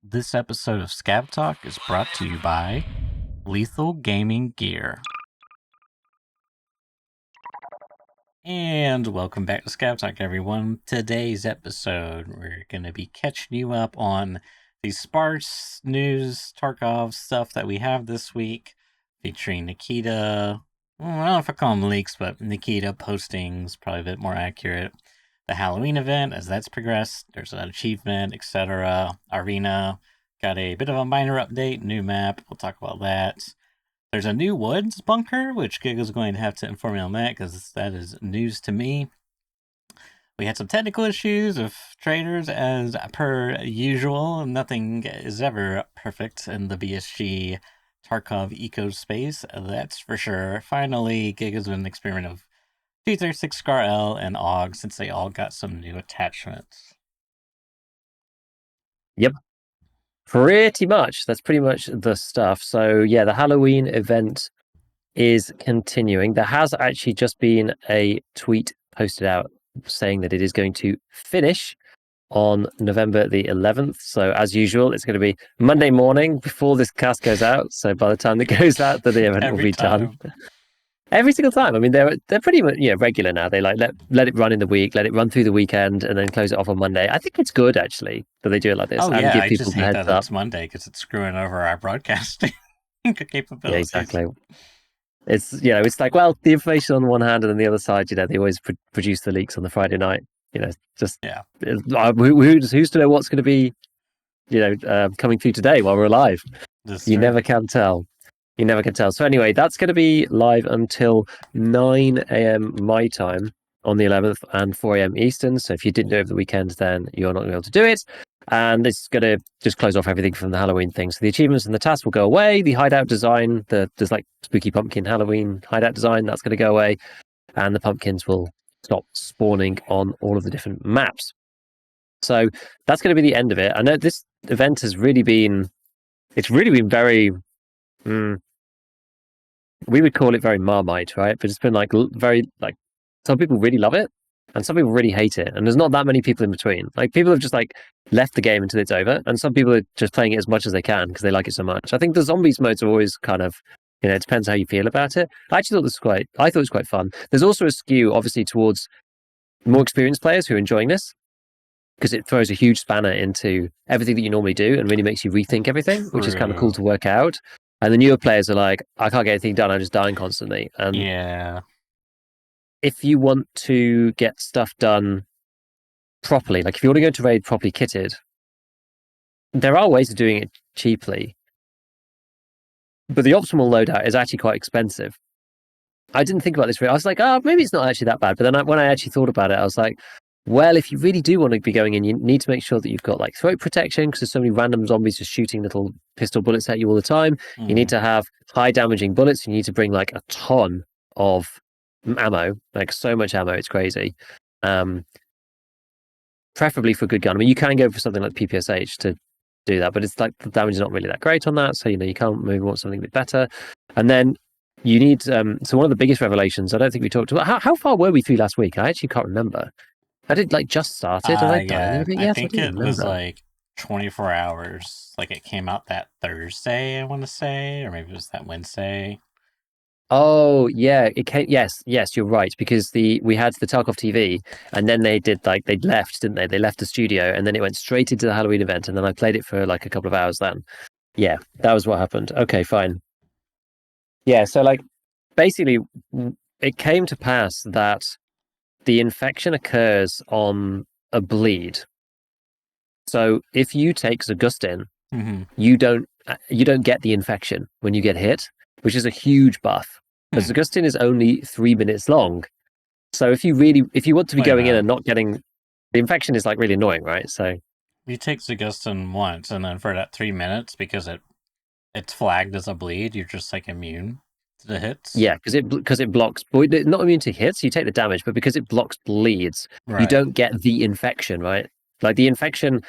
This episode of Scab Talk is brought to you by Lethal Gaming Gear. And welcome back to Scab Talk, everyone. Today's episode, we're going to be catching you up on the sparse news, Tarkov stuff that we have this week, featuring Nikita. Well, I don't know if I call them leaks, but Nikita postings, probably a bit more accurate. The Halloween event, as that's progressed, there's an achievement, etc. Arena got a bit of a minor update, new map. We'll talk about that. There's a new woods bunker, which Giga's going to have to inform me on that because that is news to me. We had some technical issues of traders, as per usual. Nothing is ever perfect in the BSG Tarkov eco space, that's for sure. Finally, Giga's doing an experiment of 236 Scar L and AUG, since they all got some new attachments. Yep. Pretty much. That's pretty much the stuff. So yeah, the Halloween event is continuing. There has actually just been a tweet posted out saying that it is going to finish on November the 11th. So as usual, it's going to be Monday morning before this cast goes out. So by the time it goes out, the event will be done. Every single time. I mean, they're pretty much regular now. They like let it run in the week, let it run through the weekend, and then close it off on Monday. I think it's good actually that they do it like this. Oh and yeah, give I people just hate that it's Monday because it's screwing over our broadcasting capabilities. Yeah, exactly. It's it's like, well, the information on one hand, and on the other side, they always produce the leaks on the Friday night. Just who's to know what's going to be, coming through today while we're live. You never can tell. You never can tell. So anyway, that's going to be live until 9 a.m. my time on the 11th and 4 a.m. Eastern. So if you didn't do it over the weekend, then you're not going to be able to do it. And it's going to just close off everything from the Halloween thing. So the achievements and the tasks will go away. The hideout design, there's like spooky pumpkin Halloween hideout design, that's going to go away. And the pumpkins will stop spawning on all of the different maps. So that's going to be the end of it. I know this event has really been very... we would call it very Marmite, right? But it's been some people really love it and some people really hate it. And there's not that many people in between. Like, people have just left the game until it's over, and some people are just playing it as much as they can because they like it so much. I think the zombies modes are always kind of, it depends how you feel about it. I thought it was quite fun. There's also a skew obviously towards more experienced players who are enjoying this, because it throws a huge spanner into everything that you normally do and really makes you rethink everything, which is kind of cool to work out. And the newer players are like, I can't get anything done, I'm just dying constantly. And yeah, if you want to get stuff done properly, like if you want to go to raid properly kitted, there are ways of doing it cheaply. But the optimal loadout is actually quite expensive. I didn't think about this. I was like, maybe it's not actually that bad. But then when I actually thought about it, I was like, well, if you really do want to be going in, you need to make sure that you've got throat protection, because there's so many random zombies just shooting little pistol bullets at you all the time. You need to have high damaging bullets. You need to bring a ton of ammo, so much ammo, it's crazy. Preferably for a good gun. I mean, you can go for something like PPSH to do that, but it's the damage is not really that great on that. So, you can't maybe want something a bit better. And then you need, so one of the biggest revelations, I don't think we talked about, how far were we through last week? I actually can't remember. I did just started. I think it was 24 hours. It came out that Thursday, I want to say, or maybe it was that Wednesday. Oh yeah, it came. Yes, you're right, because we had the Tarkov TV, and then they did they left, didn't they? They left the studio, and then it went straight into the Halloween event, and then I played it for a couple of hours. Then, yeah, that was what happened. Okay, fine. Yeah, so basically, it came to pass that the infection occurs on a bleed. So if you take Zagustin, you don't get the infection when you get hit, which is a huge buff. But Zagustin is only 3 minutes long. So if you want to be going in and not getting the infection, is really annoying, right? So you take Zagustin once, and then for that 3 minutes, because it's flagged as a bleed, you're just immune to the hits. Yeah, because it blocks, not immune to hits. You take the damage, but because it blocks bleeds, you don't get the infection, right? The infection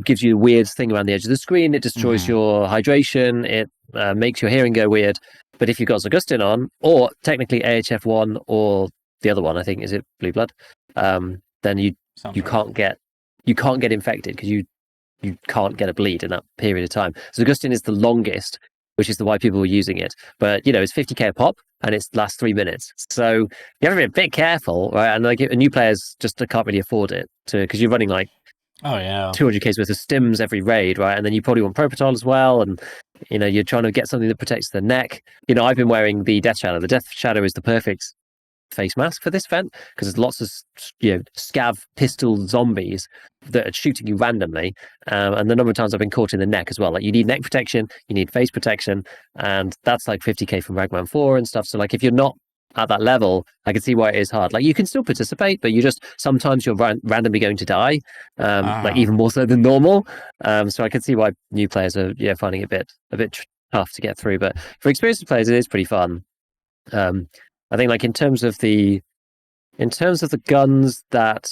gives you a weird thing around the edge of the screen. It destroys your hydration. It makes your hearing go weird. But if you've got Zagustin on, or technically AHF1, or the other one, I think, is it Blue Blood? Then you can't get infected, because you can't get a bleed in that period of time. So Augustin is the longest, which is why people were using it. But it's 50k a pop, and it lasts 3 minutes. So you have to be a bit careful, right? And like new players just can't really afford it because you're running like 200k's worth of stims every raid, right? And then you probably want Propatal as well, and you're trying to get something that protects the neck. I've been wearing the Death Shadow. The Death Shadow is the perfect face mask for this event because there's lots of scav pistol zombies that are shooting you randomly, and the number of times I've been caught in the neck as well. Like, you need neck protection, you need face protection, and that's like 50k from Ragman 4 and stuff. So like, if you're not at that level, I can see why it is hard. Like, you can still participate, but sometimes you're randomly going to die, like even more so than normal. So I can see why new players are finding it a bit tough to get through. But for experienced players, it is pretty fun. I think like in terms of the guns that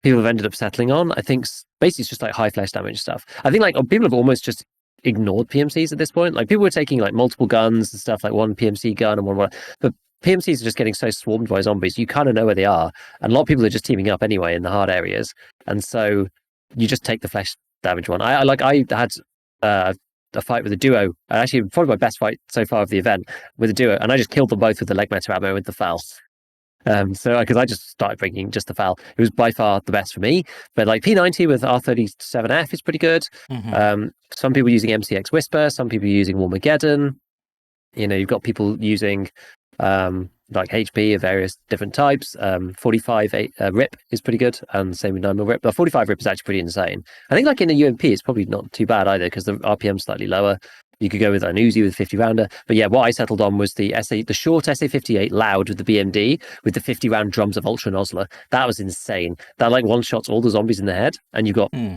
people have ended up settling on, I think basically it's just like high flesh damage stuff. I think like people have almost just ignored PMCs at this point. Like, people were taking like multiple guns and stuff, like one PMC gun and one, but PMCs are just getting so swarmed by zombies, you kind of know where they are, and a lot of people are just teaming up anyway in the hard areas, and so you just take the flesh damage one. I had a fight with a duo, actually probably my best fight so far of the event, with a duo, and I just killed them both with the leg meta ammo with the FAL. So because I just started bringing just the FAL, it was by far the best for me. But like P90 with R37F is pretty good. Some people using MCX Whisper, some people using Warmageddon. You've got people using like HP of various different types. 45 RIP is pretty good, and same with 9mm RIP. But 45 RIP is actually pretty insane. I think like in a UMP, it's probably not too bad either because the RPM's slightly lower. You could go with an Uzi with 50 rounder. But yeah, what I settled on was the short SA58 loud with the BMD with the 50 round drums of Ultra Nozzler. That was insane. That like one shots all the zombies in the head, and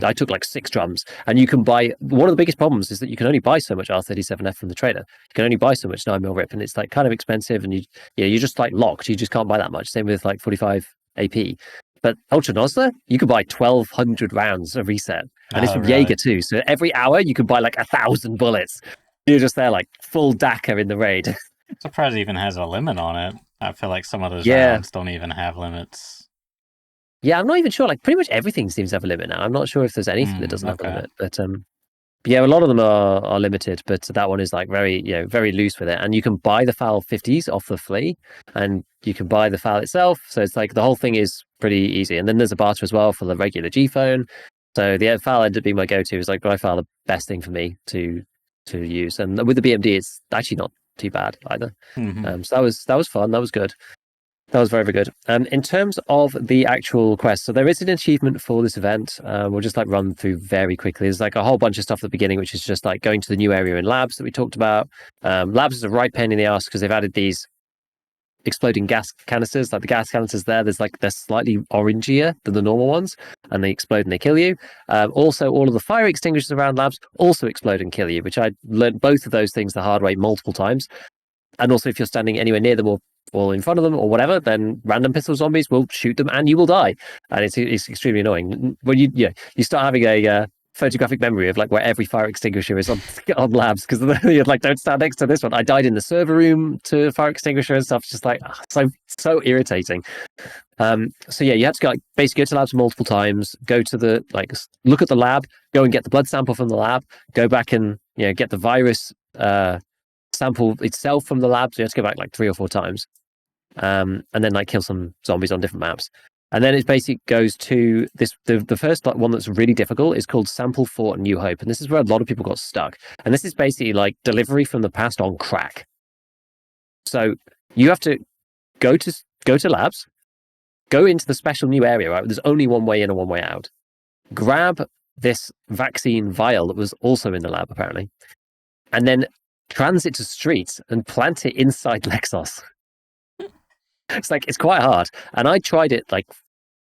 I took like 6 drums. And you can buy, one of the biggest problems is that you can only buy so much R37F from the trader. You can only buy so much 9mm RIP, and it's like kind of expensive, and you're just like locked. You just can't buy that much. Same with like 45 AP. But Ultra Nozzler, you could buy 1,200 rounds a reset. And it's from Jaeger too. So every hour you can buy like 1,000 bullets. You're just there like full DACA in the raid. I'm surprised it even has a limit on it. I feel like some of those rounds don't even have limits. Yeah, I'm not even sure. Like, pretty much everything seems to have a limit now. I'm not sure if there's anything that doesn't have a limit. But yeah, a lot of them are limited, but that one is like very loose with it. And you can buy the FAL 50s off the flea, and you can buy the FAL itself. So it's like the whole thing is pretty easy. And then there's a barter as well for the regular G phone. So the FAL ended up being my go-to. It's like by far the best thing for me to use. And with the BMD, it's actually not too bad either. So that was fun. That was good. That was very, very good. In terms of the actual quest, so there is an achievement for this event. We'll just like run through very quickly. There's like a whole bunch of stuff at the beginning, which is just like going to the new area in labs that we talked about. Labs is a right pain in the ass because they've added these exploding gas canisters. Like the gas canisters they're slightly orangier than the normal ones, and they explode and they kill you. Also, all of the fire extinguishers around labs also explode and kill you, which I learned both of those things the hard way multiple times. And also, if you're standing anywhere near them or in front of them or whatever, then random pistol zombies will shoot them and you will die. And it's extremely annoying when you start having a photographic memory of like where every fire extinguisher is on labs, because you're like, don't stand next to this one. I died in the server room to fire extinguisher and stuff. It's just like so irritating. So yeah, you have to basically go to labs multiple times, go to the look at the lab, go and get the blood sample from the lab, go back and get the virus sample itself from the lab. So you have to go back like 3 or 4 times, and then like kill some zombies on different maps. And then it basically goes to this. The first one that's really difficult is called Sample for New Hope, and this is where a lot of people got stuck. And this is basically like delivery from the past on crack. So you have to go to labs, go into the special new area. Right, there's only one way in and one way out. Grab this vaccine vial that was also in the lab apparently, and then transit to streets and plant it inside Lexos. It's quite hard, and I tried it like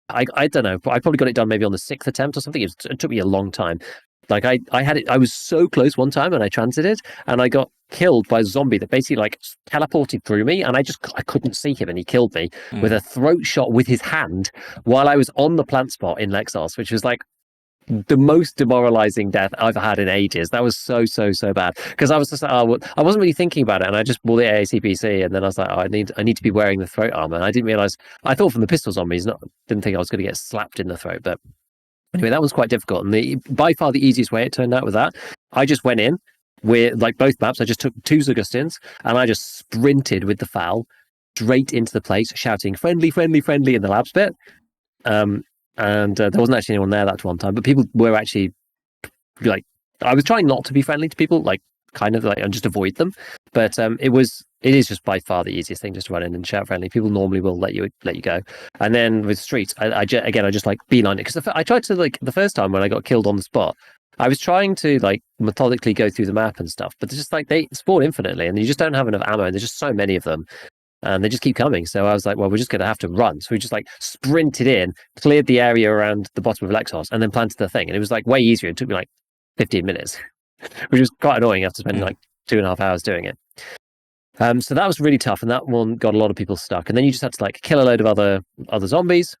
I don't know, I probably got it done maybe on the 6th attempt or something. It took me a long time. Like I had it, I was so close one time and I transited and I got killed by a zombie that basically like teleported through me, and I couldn't see him, and he killed me with a throat shot with his hand while I was on the plant spot in Lexos, which was like the most demoralizing death I've had in ages. That was so bad, because I was just like, I wasn't really thinking about it, and I just bought the AACPC, and then I was like, I need to be wearing the throat armor. And I didn't realize, I thought from the pistol zombies, didn't think I was going to get slapped in the throat, but Anyway, that was quite difficult. And by far the easiest way it turned out with that, I just went in with like both maps. I just took 2 Augustins and I just sprinted with the FAL straight into the place, shouting friendly, friendly, friendly in the labs bit. And there wasn't actually anyone there that one time, but people were actually like, I was trying not to be friendly to people, like kind of like, and just avoid them. But it is just by far the easiest thing, just to run in and shout friendly. People normally will let you go. And then with streets, I just like beeline it, because I tried to, like, the first time when I got killed on the spot, I was trying to like methodically go through the map and stuff, but it's just like they spawn infinitely and you just don't have enough ammo, and there's just so many of them and they just keep coming. So I was like, well, we're just going to have to run. So we just like sprinted in, cleared the area around the bottom of Lexos, and then planted the thing. And it was like way easier. It took me like 15 minutes, which was quite annoying after spending like 2.5 hours doing it. So that was really tough, and that one got a lot of people stuck. And then you just had to like kill a load of other zombies.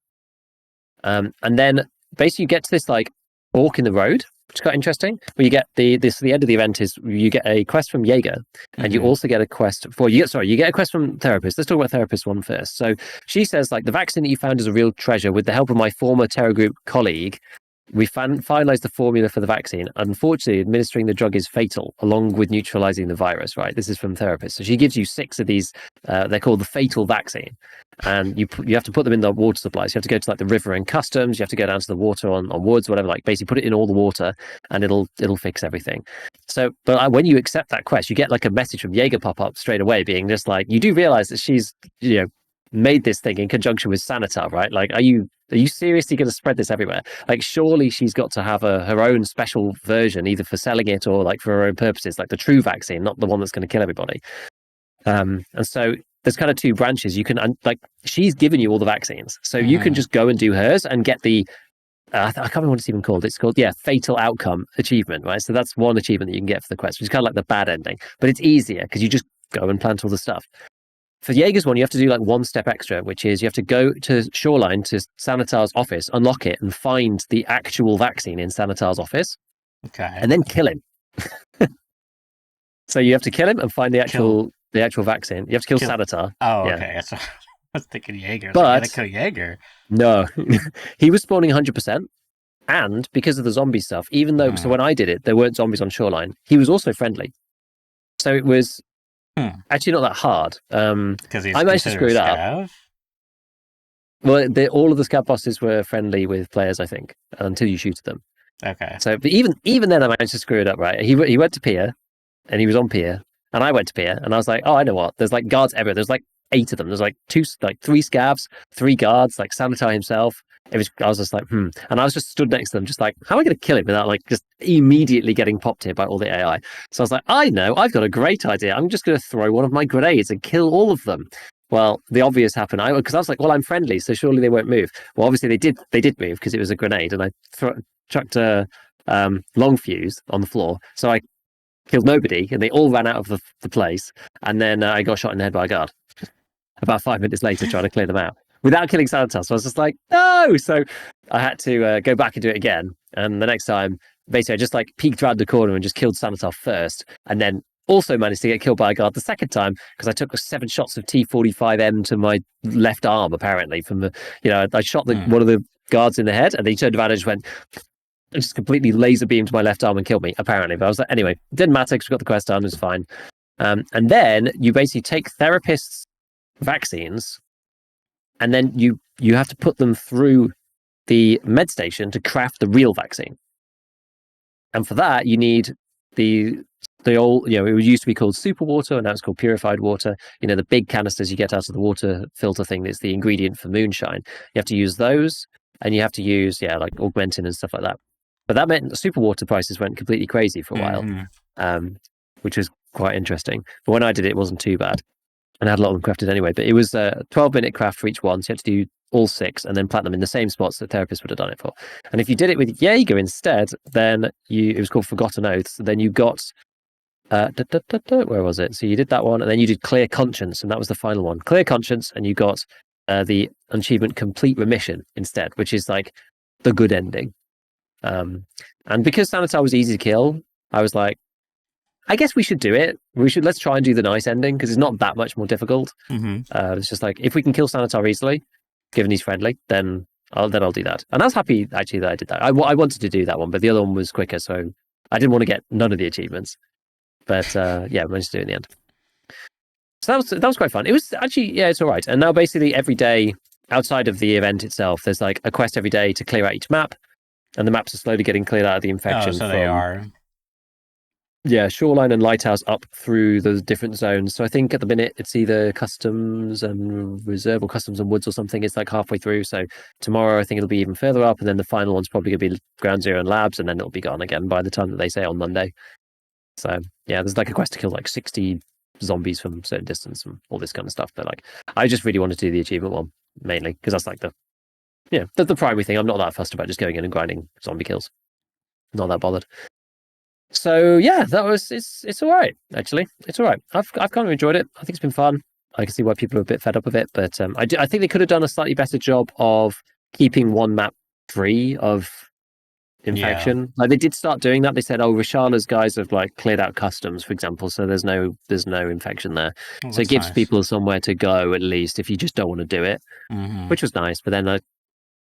And then basically you get to this like fork in the road, which is quite interesting. Where you get the end of the event is you get a quest from Giga, and you also get a quest you get a quest from Therapist. Let's talk about Therapist one first. So she says, like, the vaccine that you found is a real treasure. With the help of my former Terror Group colleague, we finalized the formula for the vaccine. Unfortunately, administering the drug is fatal, along with neutralizing the virus, right? This is from Therapist. So she gives you 6 of these, they're called the fatal vaccine. And you have to put them in the water supplies. You have to go to like the river and customs. You have to go down to the water on woods, whatever, like basically put it in all the water and it'll fix everything. So, but when you accept that quest, you get like a message from Jaeger pop up straight away being just like, you do realize that she's, made this thing in conjunction with Sanitar, right? Like, are you seriously going to spread this everywhere? Like, surely she's got to have her own special version, either for selling it or like for her own purposes, like the true vaccine, not the one that's going to kill everybody. And so there's kind of 2 branches. You can, like, she's given you all the vaccines, so you can just go and do hers and get the I can't remember what it's even called. It's called, fatal outcome achievement, right? So that's one achievement that you can get for the quest, which is kind of like the bad ending, but it's easier because you just go and plant all the stuff. For Jaeger's one, you have to do like 1 step extra, which is you have to go to Shoreline, to Sanitar's office, unlock it, and find the actual vaccine in Sanitar's office. Okay. And then kill him. So you have to kill him and find the actual vaccine. You have to kill Sanitar. Oh, okay. Yeah. So I was thinking Jaeger. But I gotta kill Jaeger. No. He was spawning 100%. And because of the zombie stuff, even though, so when I did it, there weren't zombies on Shoreline, he was also friendly. So it was actually not that hard. Because I managed to screw it up. Well, all of the scav bosses were friendly with players, I think, until you shoot at them. Okay. So, but even then, I managed to screw it up. Right? He went to Pier, and he was on Pier, and I went to Pier, and I was like, oh, I know what. There's like guards everywhere. There's like 8 of them. There's like 3 scavs, 3 guards, like Sanitar himself. I was just like, And I was just stood next to them, just like, how am I going to kill him without like just immediately getting popped here by all the AI? So I was like, I know, I've got a great idea. I'm just going to throw one of my grenades and kill all of them. Well, the obvious happened. Because I was like, well, I'm friendly, so surely they won't move. Well, obviously they did move because it was a grenade, and I chucked a long fuse on the floor. So I killed nobody, and they all ran out of the place. And then I got shot in the head by a guard about 5 minutes later, trying to clear them out without killing Sanitar. So I was just like, no! So I had to go back and do it again. And the next time, basically, I just like peeked around the corner and just killed Sanitar first, and then also managed to get killed by a guard the second time because I took 7 shots of T45M to my left arm, apparently, from the, I shot one of the guards in the head, and he turned around and just completely laser beamed my left arm and killed me, apparently. But I was like, anyway, didn't matter because we got the quest done, it was fine. And then you basically take Therapist's vaccines, and then you have to put them through the med station to craft the real vaccine. And for that, you need the old, it used to be called super water, and now it's called purified water. The big canisters you get out of the water filter thing that's the ingredient for moonshine. You have to use those, and you have to use, like augmentin and stuff like that. But that meant the super water prices went completely crazy for a while, which was quite interesting. But when I did it, it wasn't too bad. And I had a lot of them crafted anyway. But it was a 12-minute craft for each one, so you had to do all 6 and then plant them in the same spots that Therapist would have done it for. And if you did it with Jaeger instead, then it was called Forgotten Oaths. Then you got where was it? So you did that one, and then you did Clear Conscience, and that was the final one. Clear Conscience, and you got the achievement Complete Remission instead, which is like the good ending. And because Sanitar was easy to kill, I was like, I guess we should do it. Let's try and do the nice ending because it's not that much more difficult. It's just like, if we can kill Sanitar easily, given he's friendly, then I'll do that. And I was happy actually that I did that. I wanted to do that one, but the other one was quicker, so I didn't want to get none of the achievements. But yeah, I managed to do it in the end. So that was quite fun. It was actually, yeah, it's all right. And now basically every day outside of the event itself, there's like a quest every day to clear out each map, and the maps are slowly getting cleared out of the Oh, infection so they from are. yeah, shoreline and lighthouse up through the different zones. So I think at the minute it's either customs and reserve or customs and woods or something. It's like halfway through. So tomorrow I think it'll be even further up, and then the final one's probably going to be ground zero and labs, and then it'll be gone again by the time that they say on Monday. So yeah, there's like a quest to kill like 60 zombies from a certain distance and all this kind of stuff. But like, I just really wanted to do the achievement one mainly because that's like the primary thing. I'm not that fussed about just going in and grinding zombie kills. Not that bothered. So yeah, it's all right actually. It's all right. I've kind of enjoyed it. I think it's been fun. I can see why people are a bit fed up of it, but I think they could have done a slightly better job of keeping one map free of infection. Yeah. Like they did start doing that. They said, "Oh, Rashala's guys have like cleared out customs, for example, so there's no infection there." Oh, So it that's gives nice. people somewhere to go at least if you just don't want to do it, Mm-hmm. which was nice. But then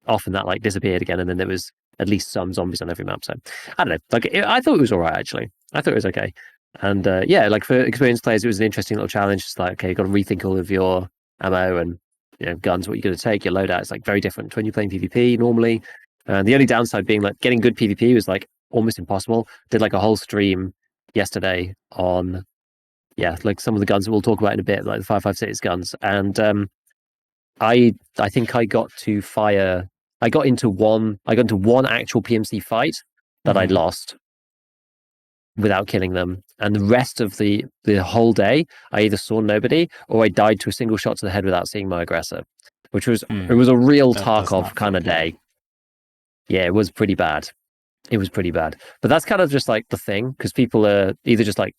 often that like disappeared again, and then there was at least some zombies on every map. So I don't know. Like I thought it was all right actually. I thought it was okay. And yeah, like for experienced players, it was an interesting little challenge. It's like, okay, you've got to rethink all of your ammo and guns, what you're going to take, your loadout. It's like very different to when you're playing PvP normally. And the only downside being like getting good PvP was like almost impossible. Did like a whole stream yesterday on like some of the guns that we'll talk about in a bit, like the 5.56 guns. And I think I got to fire. I got into one actual PMC fight that I'd Mm-hmm. lost without killing them, and the rest of the whole day, I either saw nobody or I died to a single shot to the head without seeing my aggressor, which was it was a real Does Tarkov not feel kind of good. day. Yeah, it was pretty bad. It was pretty bad, but that's kind of just like the thing because people are either just like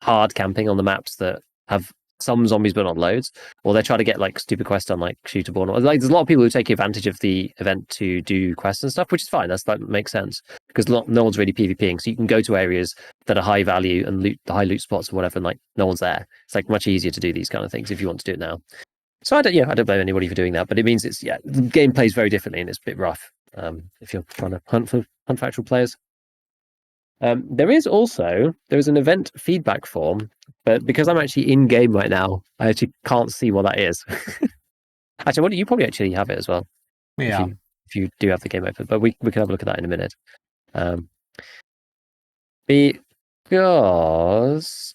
hard camping on the maps that have some zombies but not loads, or they try to get like stupid quests on like shootable. Like there's a lot of people who take advantage of the event to do quests and stuff, which is fine. That makes sense because no one's really PvPing, so you can go to areas that are high value and loot the high loot spots or whatever, and like no one's there. It's like much easier to do these kind of things if you want to do it now. So I don't blame anybody for doing that, but it means the game plays very differently and it's a bit rough if you're trying to hunt for actual players. There is an event feedback form, but because I'm actually in game right now, I actually can't see what that is. Actually, you probably actually have it as well Yeah. if you do have the game open, but we can have a look at that in a minute. Because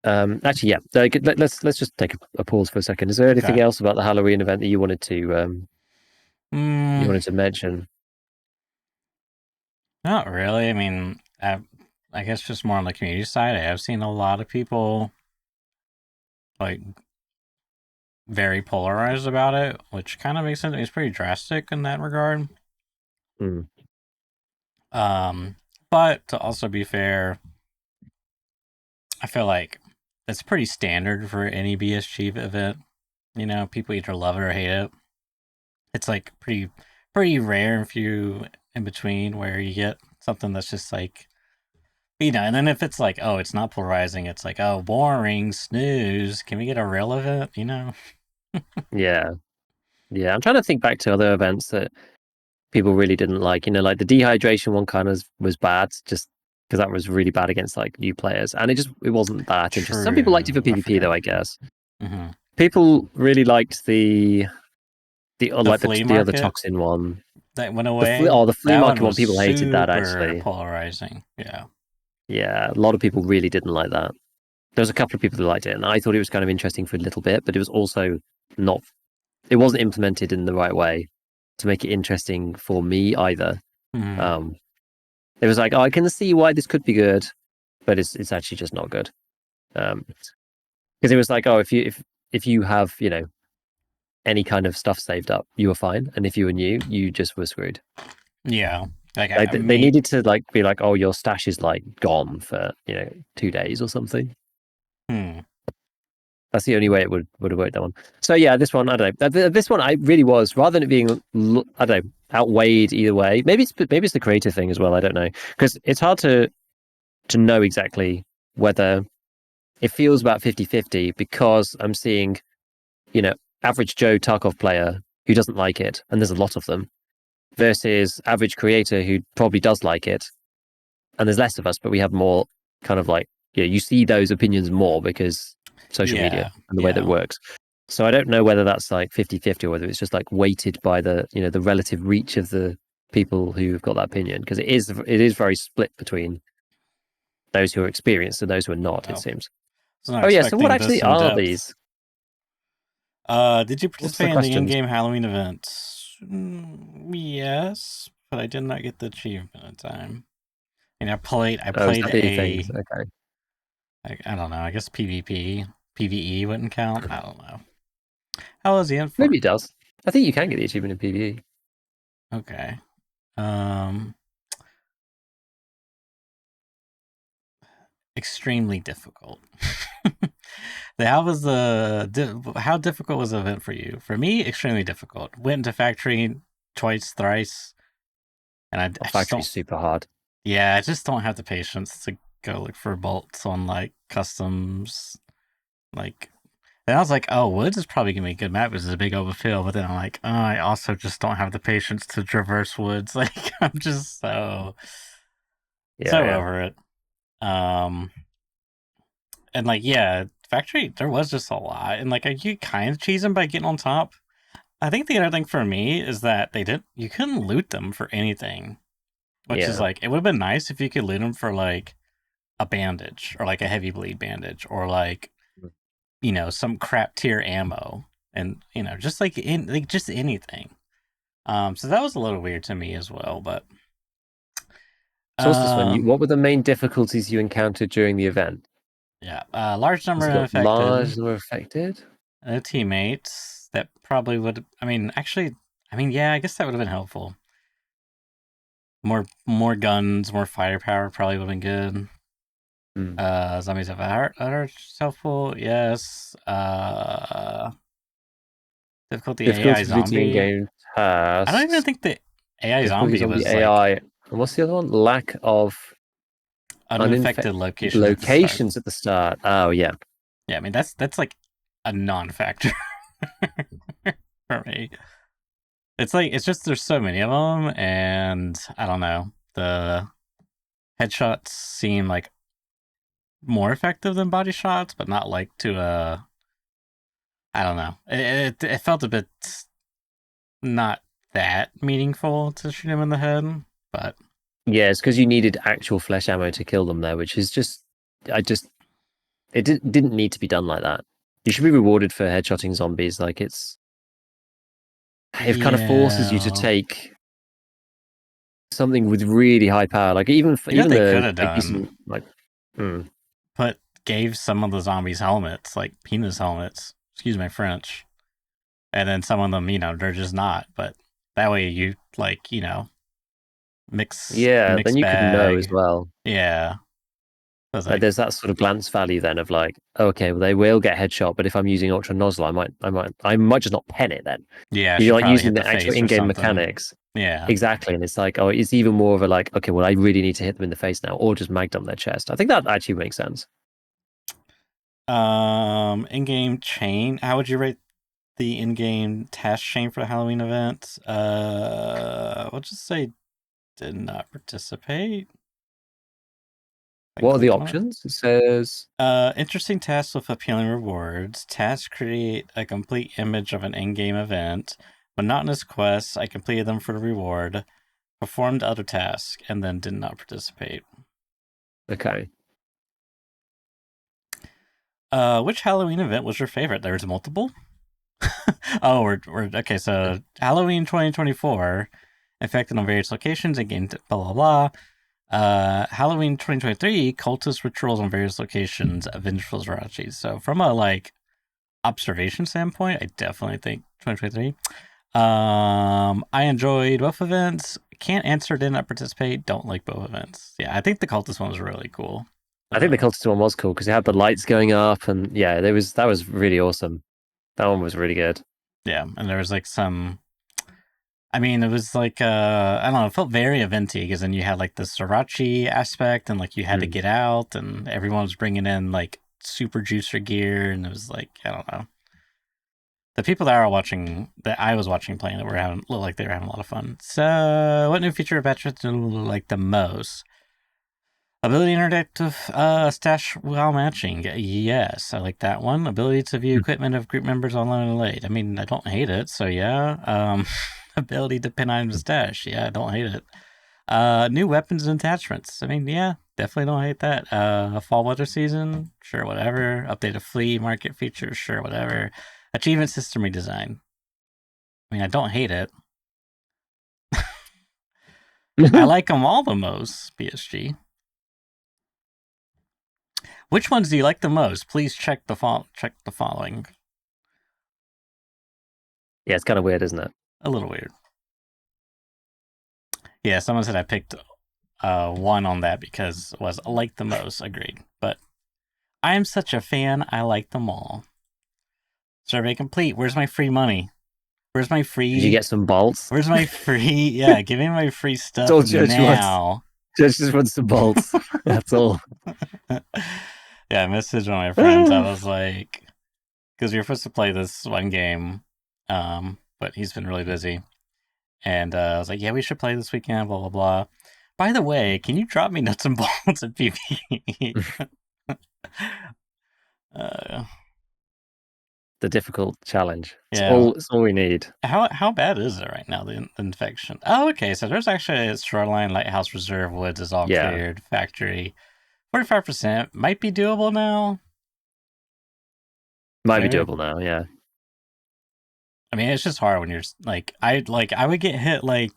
actually, yeah, let's just take a pause for a second. Is there anything Okay. else about the Halloween event that you wanted to mention? Not really. I mean, I guess just more on the community side. I have seen a lot of people like very polarized about it, which kind of makes sense. It's pretty drastic in that regard. Mm. But to also be fair, I feel like that's pretty standard for any BSG event. You know, people either love it or hate it. It's like pretty rare and few in between where you get something that's just like, and then if it's like, oh, it's not polarizing, it's like, oh, boring, snooze. Can we get a real event? Yeah, yeah. I'm trying to think back to other events that people really didn't like. Like the dehydration one kind of was bad, just because that was really bad against like new players, and it wasn't that interesting. Some people liked it for True. I PvP though, forgot. I guess. Mm-hmm. People really liked The like flea the other market toxin one. that went away. The flea That one market one. was People hated that super actually. polarizing. Yeah. Yeah, a lot of people really didn't like that. There was a couple of people who liked it, and I thought it was kind of interesting for a little bit, but it was also not. It wasn't implemented in the right way to make it interesting for me either. Mm-hmm. It was like, oh, I can see why this could be good, but it's actually just not good. Because it was like, oh, if you have any kind of stuff saved up, you were fine, and if you were new, you just were screwed. Yeah. Like Like I they mean, needed to like be like, oh, your stash is like gone for 2 days or something. hmm. That's the only way it would have worked that one. So yeah, this one I don't know. This one I really was rather than it being I don't know outweighed either way. Maybe it's the creative thing as well. I don't know because it's hard to know exactly whether it feels about 50-50 because I'm seeing average Joe Tarkov player who doesn't like it, and there's a lot of them, versus average creator who probably does like it, and there's less of us, but we have more kind of like, you see those opinions more because social media and the way that it works. So I don't know whether that's like 50-50 or whether it's just like weighted by the, the relative reach of the people who've got that opinion, because it is very split between those who are experienced and those who are not, it seems. Oh yeah, so what actually are these? Did you participate in the in-game Halloween events? Yes, but I did not get the achievement in time. And I played things. Okay. I don't know, I guess PvP. PvE wouldn't count. I don't know. How was the info? Maybe it does. I think you can get the achievement in PvE. Okay. Extremely difficult. How difficult was the event for you? For me, extremely difficult. Went into factory twice, thrice, and Factory's super hard. Yeah, I just don't have the patience to go look for bolts on like customs. Like, and I was like, oh, woods is probably gonna be a good map. It's a big open field, but then I'm like, oh, I also just don't have the patience to traverse woods. Like, I'm just so over it. And like, yeah, factory, there was just a lot, and like, you kind of cheese them by getting on top. I think the other thing for me is that you couldn't loot them for anything, which is like, it would have been nice if you could loot them for like a bandage or like a heavy bleed bandage or like, some crap tier ammo, and just like just anything. So that was a little weird to me as well, but. So what's this one? What were the main difficulties you encountered during the event? Yeah, large number of affected. Large number affected. Teammates that probably would. Yeah, I guess that would have been helpful. More guns, more firepower probably would have been good. Zombies have heart helpful. Yes. Difficulty AI zombie. In-game tasks. I don't even think the AI zombie was AI. Like, and what's the other one? Lack of uninfected locations at the start. Oh yeah. Yeah, I mean that's like a non-factor for me. It's just there's so many of them, and I don't know. The headshots seem like more effective than body shots, but not like to I don't know. It felt a bit not that meaningful to shoot him in the head, but yeah, it's because you needed actual flesh ammo to kill them there, which is it didn't need to be done like that. You should be rewarded for headshotting zombies. Like it kind of forces you to take something with really high power. Like even they could have done but gave some of the zombies helmets, like penis helmets. Excuse my French. And then some of them, they're just not. But that way you mix. Yeah, then you could know as well. Yeah. Like there's that sort of glance value then of like, okay, well they will get headshot, but if I'm using ultra nozzle, I might just not pen it then. Yeah, you're like using the actual in-game mechanics. Yeah, exactly. And it's like, oh, it's even more of a like, okay, well I really need to hit them in the face now, or just mag dump their chest. I think that actually makes sense. In-game chain. How would you rate the in-game task chain for the Halloween event? We'll just say did not participate. What are the options? It says interesting tasks with appealing rewards. Tasks create a complete image of an in-game event. Monotonous quests, I completed them for the reward. Performed other tasks and then did not participate. Okay. Which Halloween event was your favorite? There's multiple. Oh, we're okay. So Halloween 2024, affected on various locations again. Blah blah blah. Halloween 2023, cultist rituals on various locations, vengeful Zerachis. So from a like observation standpoint, I definitely think 2023. I enjoyed both events. Can't answer, did not participate. Don't like both events. Yeah, I think the cultist one was really cool. I think the cultist one was cool because it had the lights going up, and yeah, that was really awesome. That one was really good. Yeah, and there was like some. I mean, it was like I don't know. It felt very eventy because then you had like the Sriracha aspect, and like you had to get out, and everyone was bringing in like super juicer gear, and it was like I don't know. the people that are watching, that I was watching playing it, looked like they were having a lot of fun. So, what new feature of veterans do you like the most? Ability interactive stash while matching. Yes, I like that one. Ability to view equipment of group members online and late. I mean, I don't hate it, so yeah. Ability to pin items stash. Yeah, I don't hate it. New weapons and attachments. I mean, yeah, definitely don't hate that. Fall weather season. Sure, whatever. Update of flea market features. Sure, whatever. Achievement system redesign. I mean, I don't hate it. I like them all the most, BSG. Which ones do you like the most? Please check the following. Yeah, it's kind of weird, isn't it? A little weird. Yeah, someone said I picked one on that because it was I like the most. Agreed. But I am such a fan. I like them all. Survey complete. Where's my free money? Where's my free? Did you get some bolts? Where's my free? Yeah, give me my free stuff all now. Judge just wants some bolts. That's all. Yeah, I messaged one of my friends. I was like, because we were supposed to play this one game, but he's been really busy. And I was like, yeah, we should play this weekend, blah, blah, blah. By the way, can you drop me nuts and bolts at PvE? The difficult challenge. Yeah. It's all we need. How bad is it right now, the infection? Oh, okay. So there's actually a Shoreline, Lighthouse Reserve, Woods is all cleared. Factory, 45%. Might be doable now. Might be doable now, yeah. I mean, it's just hard when you're like, I would get hit like,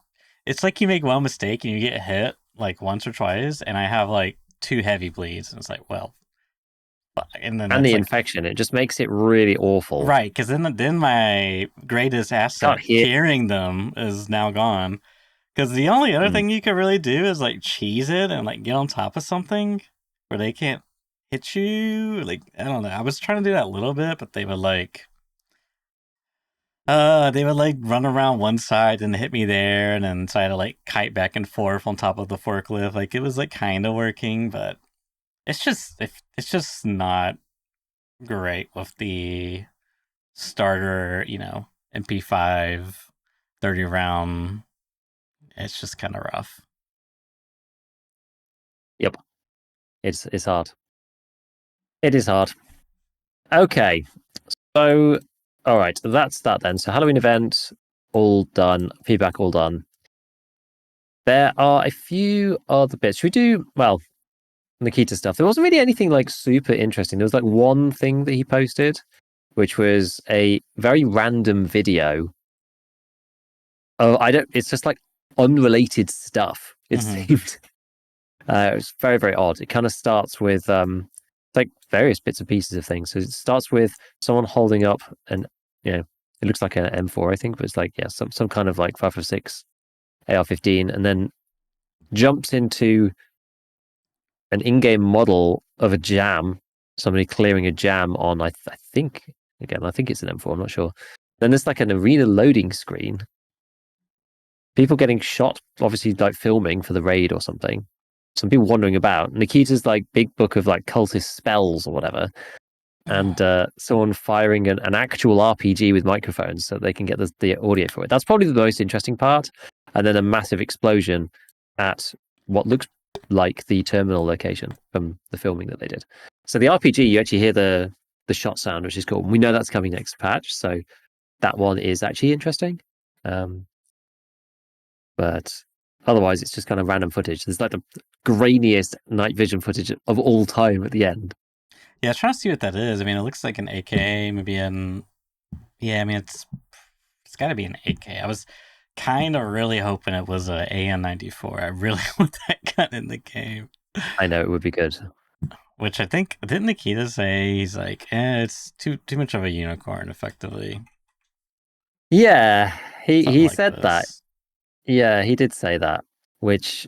it's like you make one mistake and you get hit like once or twice, and I have like 2 heavy bleeds, and it's like, well, and then the infection, it just makes it really awful, right? Because then my greatest asset, carrying them, is now gone. Because the only other thing you could really do is like cheese it and like get on top of something where they can't hit you. Like, I don't know. I was trying to do that a little bit, but they would like run around one side and hit me there, and then try to like kite back and forth on top of the forklift. Like, it was like kind of working, but it's just not great with the starter, MP5 30 round. It's just kind of rough. Yep. It's hard. It is hard. Okay. So, all right, that's that then. So Halloween event, all done. Feedback, all done. There are a few other bits. Should we do, well, Nikita stuff? There wasn't really anything like super interesting. There was like one thing that he posted, which was a very random video. Oh, it's just like unrelated stuff, it seemed. It was very, very odd. It kind of starts with like various bits and pieces of things. So it starts with someone holding up an, it looks like an M4, I think, but it's like, some kind of like 5.56 AR-15, and then jumps into an in-game model of a jam, somebody clearing a jam on, I think it's an M4, I'm not sure. Then there's like an arena loading screen. People getting shot, obviously like filming for the raid or something. Some people wandering about. Nikita's like big book of like cultist spells or whatever. And someone firing an actual RPG with microphones so they can get the audio for it. That's probably the most interesting part. And then a massive explosion at what looks like the terminal location from the filming that they did. So the RPG, you actually hear the shot sound, which is cool. We know that's coming next patch, so that one is actually interesting. But otherwise, it's just kind of random footage. There's like the grainiest night vision footage of all time at the end. Yeah, trying to see what that is. I mean, it looks like an AK, maybe yeah, I mean, it's got to be an AK. I was kind of really hoping it was a AN-94. I really want that gun in the game. I know, it would be good. Which I think, didn't Nikita say he's like, it's too much of a unicorn, effectively? Yeah, he like said that. Yeah, he did say that, which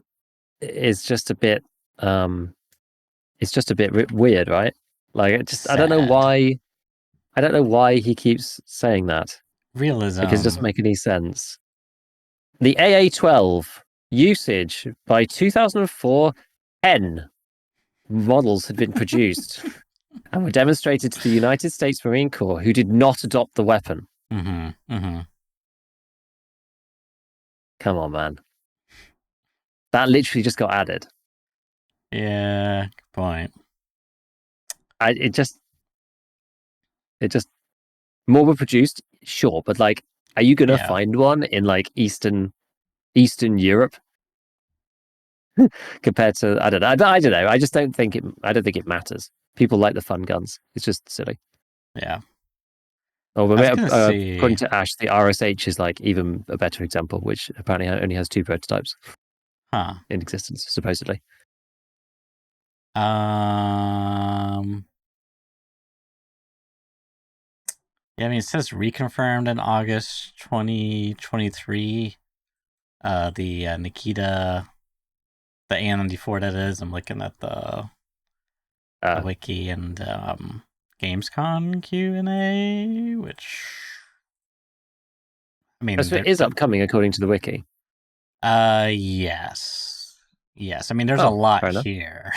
is just a bit it's just a bit weird, right? Like, I don't know why he keeps saying that. Realism. Because it doesn't make any sense. The AA-12 usage by 2004, 10 models had been produced and were demonstrated to the United States Marine Corps, who did not adopt the weapon. Mm-hmm. Mm-hmm. Come on, man. That literally just got added. Yeah, good point. It just more were produced, sure, but like, are you gonna Yeah. find one in like Eastern Europe compared to I don't know. I just don't think it. I don't think it matters. People like the fun guns. It's just silly. Yeah. Oh, I was gonna according see, to Ash, the RSH is like even a better example, which apparently only has 2 prototypes huh? in existence, supposedly. Um. Yeah, I mean, it says reconfirmed in August 2023. The Nikita, the A94 that is. I'm looking at the Uh, wiki and Gamescom Q&A, which I mean, so it is upcoming according to the wiki. yes, yes. I mean, there's a Oh, lot fair enough. here.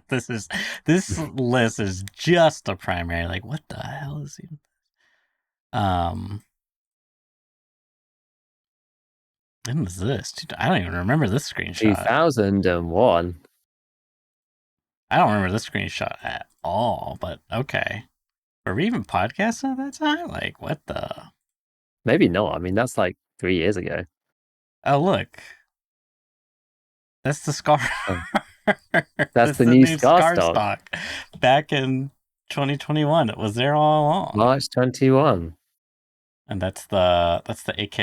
This list is just a primary. Like, what the hell is even? Um, when was this? Dude, I don't even remember this screenshot. 2001. I don't remember this screenshot at all. But okay, were we even podcasting at that time? Like, what the? Maybe not. I mean, that's like 3 years ago. Oh, look, that's the scar. Oh, that's That's the the new new Scar scar stock, stock. Back in 2021, it was there all along. March 21. And that's the AK.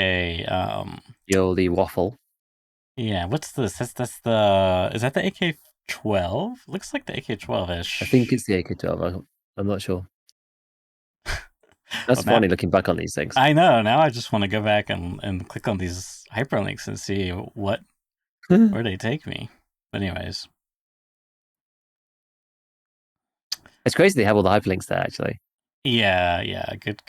The oldie waffle. Yeah, what's this? That's the is that the AK-12? Looks like the AK-12 I think ish. it's the AK-12. I'm not sure. That's Well, now funny looking back on these things. I know. Now I just want to go back and click on these hyperlinks and see where they take me. But anyways, It's crazy they have all the hyperlinks there, actually. yeah, yeah, good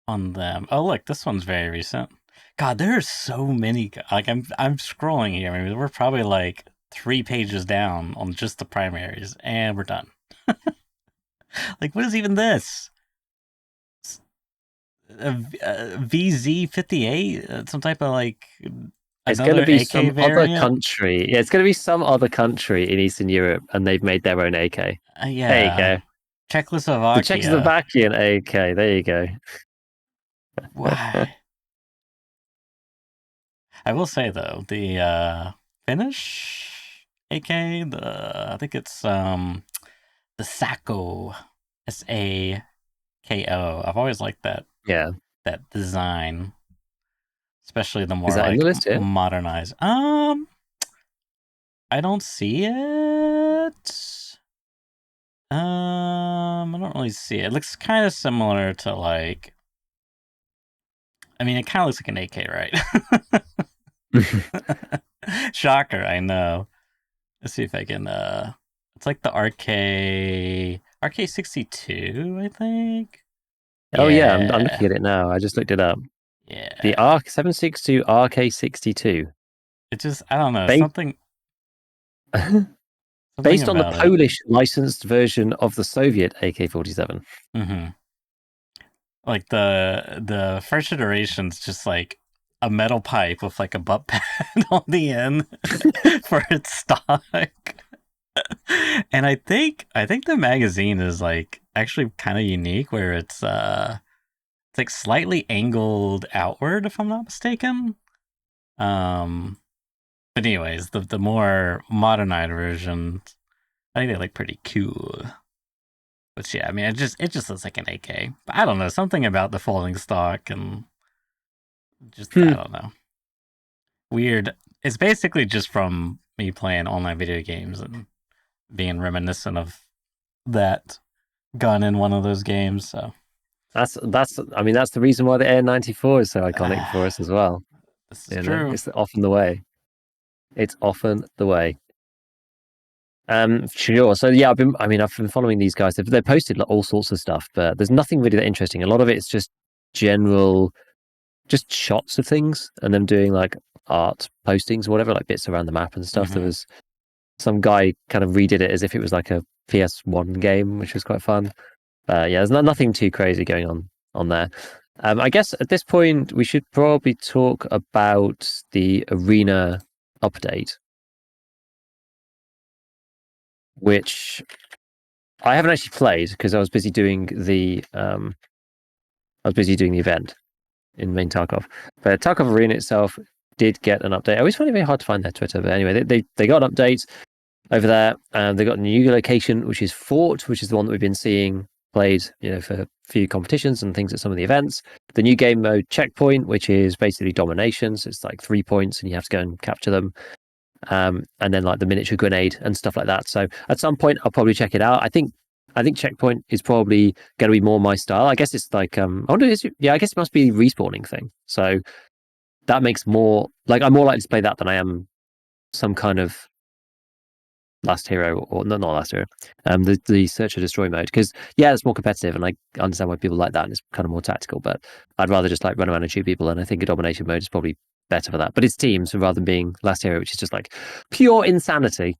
on them. Oh, look, this one's very recent. God, there are so many. Like I'm scrolling here. I mean, we're probably like 3 pages down on just the primaries, and we're done. Like, what is even this? VZ58? Some type of like It's going to another be AK some other variant? country. Yeah, it's going to be some other country in Eastern Europe, and they've made their own AK. There you Yeah, go. The Czechoslovakia. Czechoslovakian AK. There you go. Why? I will say though, the Finnish AK, I think it's the Sako, SAKO. I've always liked Yeah. that design, especially the Is more that in the like list here? modernized. I don't see it. I don't really see it. It looks kind of similar to like. I mean, it kind of looks like an AK, right? Shocker, I know. Let's see if I can. It's like the RK62, I think. Oh yeah, I'm Yeah, looking at it now. I just looked it up. The yeah. R762 RK62. It just I don't know Based something based on the about it. Polish licensed version of the Soviet AK-47. Hmm. Like the first iteration's just like a metal pipe with like a butt pad on the end for its stock. And I think the magazine is like actually kind of unique where it's like slightly angled outward if I'm not mistaken. Um but anyways, the more modernized version I think they look pretty cool. But yeah, I mean it just looks like an AK. But I don't know, something about the folding stock and just I Hmm. don't know. Weird. It's basically just from me playing online video games and being reminiscent of that gun in one of those games. So That's I mean that's the reason why the Air 94 is so iconic for us as well. this is You know, true. it's often the way. It's often the way. Sure. So yeah, I've been following these guys. They've posted like, all sorts of stuff, but there's nothing really that interesting. A lot of it is just general, just shots of things and them doing like art postings or whatever, like bits around the map and stuff. There Hmm. was some guy kind of redid it as if it was like a PS1 game, which was quite fun. Yeah, there's nothing too crazy going on there. I guess at this point we should probably talk about the arena update, which I haven't actually played because I was busy doing the event in main Tarkov. But Tarkov Arena itself did get an update. I always find it very hard to find their Twitter, but anyway, they got an update over there, and they got a new location, which is Fort, which is the one that we've been seeing played, for a few competitions and things at some of the events. The new game mode Checkpoint, which is basically dominations. It's like 3 points, and you have to go and capture them. And then like the miniature grenade and stuff like that. So at some point, I'll probably check it out. I think Checkpoint is probably going to be more my style. I guess it's like I guess it must be a respawning thing. So that makes more like I'm more likely to play that than I am some kind of Last Hero, or not Last Hero, the Search and Destroy mode, because it's more competitive, and I understand why people like that, and it's kind of more tactical. But I'd rather just like run around and shoot people, and I think a domination mode is probably better for that. But it's teams rather than being Last Hero, which is just like pure insanity.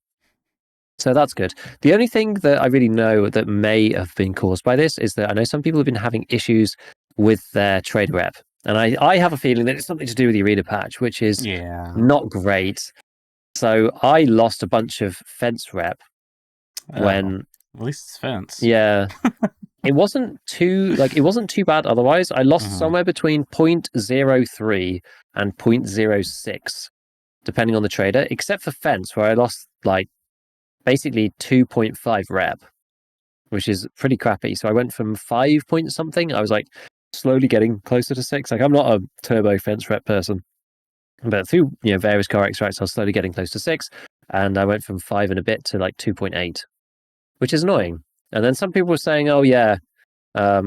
So that's good. The only thing that I really know that may have been caused by this is that I know some people have been having issues with their trade rep, and I have a feeling that it's something to do with the arena patch, which is not great. So I lost a bunch of fence rep when at least it's fence. Yeah. it wasn't too bad otherwise. I lost somewhere between 0.03 and 0.06, depending on the trader, except for fence, where I lost like basically 2.5 rep, which is pretty crappy. So I went from 5 point something. I was like slowly getting closer to 6. Like I'm not a turbo fence rep person. But through various car extracts, I was slowly getting close to 6, and I went from 5 and a bit to like 2.8, which is annoying. And then some people were saying, "Oh yeah, I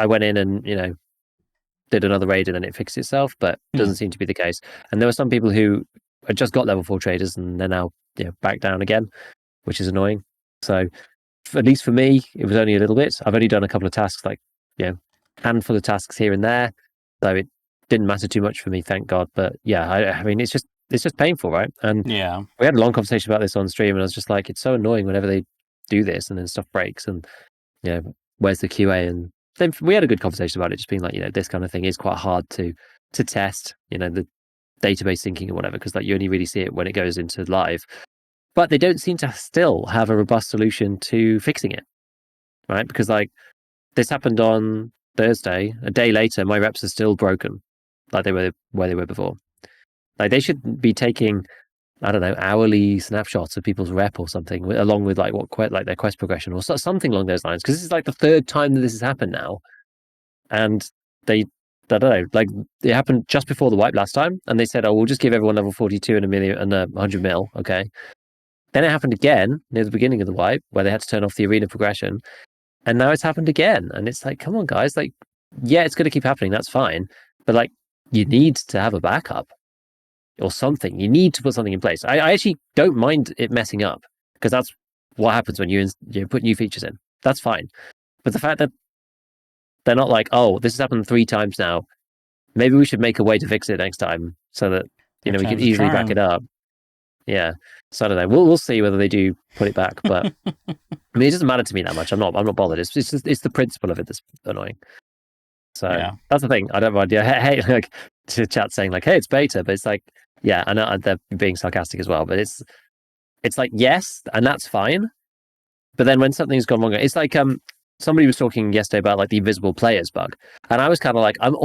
went in and did another raid and then it fixed itself," but it doesn't seem to be the case. And there were some people who had just got level 4 traders and they're now back down again, which is annoying. So at least for me, it was only a little bit. I've only done a couple of tasks, like handful of tasks here and there, so it didn't matter too much for me, thank God. But I mean, it's just painful, right? And we had a long conversation about this on stream, and I was just like, it's so annoying whenever they do this and then stuff breaks, and where's the QA? And then we had a good conversation about it, just being like, this kind of thing is quite hard to test, the database syncing or whatever, because like you only really see it when it goes into live. But they don't seem to still have a robust solution to fixing it, right? Because like this happened on Thursday. A day later, my reps are still broken, like they were where they were before. Like they should be taking, I don't know, hourly snapshots of people's rep or something, along with like their quest progression or something along those lines. Because this is like the third time that this has happened now, and I don't know, like it happened just before the wipe last time, and they said, "Oh, we'll just give everyone level 42 and 100 mil." Okay. Then it happened again near the beginning of the wipe, where they had to turn off the arena progression, and now it's happened again. And it's like, come on, guys! Like, it's going to keep happening. That's fine, but like, you need to have a backup or something. You need to put something in place. I actually don't mind it messing up, because that's what happens when you put new features in. That's fine. But the fact that they're not like, "Oh, this has happened 3 times now. Maybe we should make a way to fix it next time, so that we can easily back it up." Yeah. So I don't know. We'll see whether they do put it back. But I mean, it doesn't matter to me that much. I'm not bothered. It's the principle of it that's annoying. So that's the thing. I don't mind. Yeah. Hey, like to chat saying like, "Hey, it's beta," but it's like, I know they're being sarcastic as well. But it's like, yes, and that's fine. But then when something's gone wrong, it's like somebody was talking yesterday about like the invisible players bug, and I was kind of like, I'm not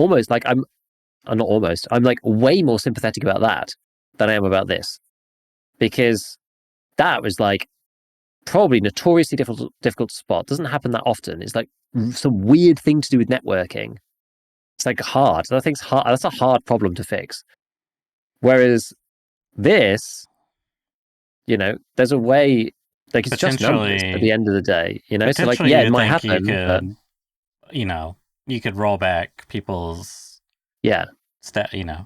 almost. I'm like way more sympathetic about that than I am about this, because that was like probably notoriously difficult to spot. Doesn't happen that often. It's like some weird thing to do with networking. It's like hard. That thing's hard. That's a hard problem to fix. Whereas this, there's a way. Like it's just numbers at the end of the day. So like it might happen. You but you could roll back people's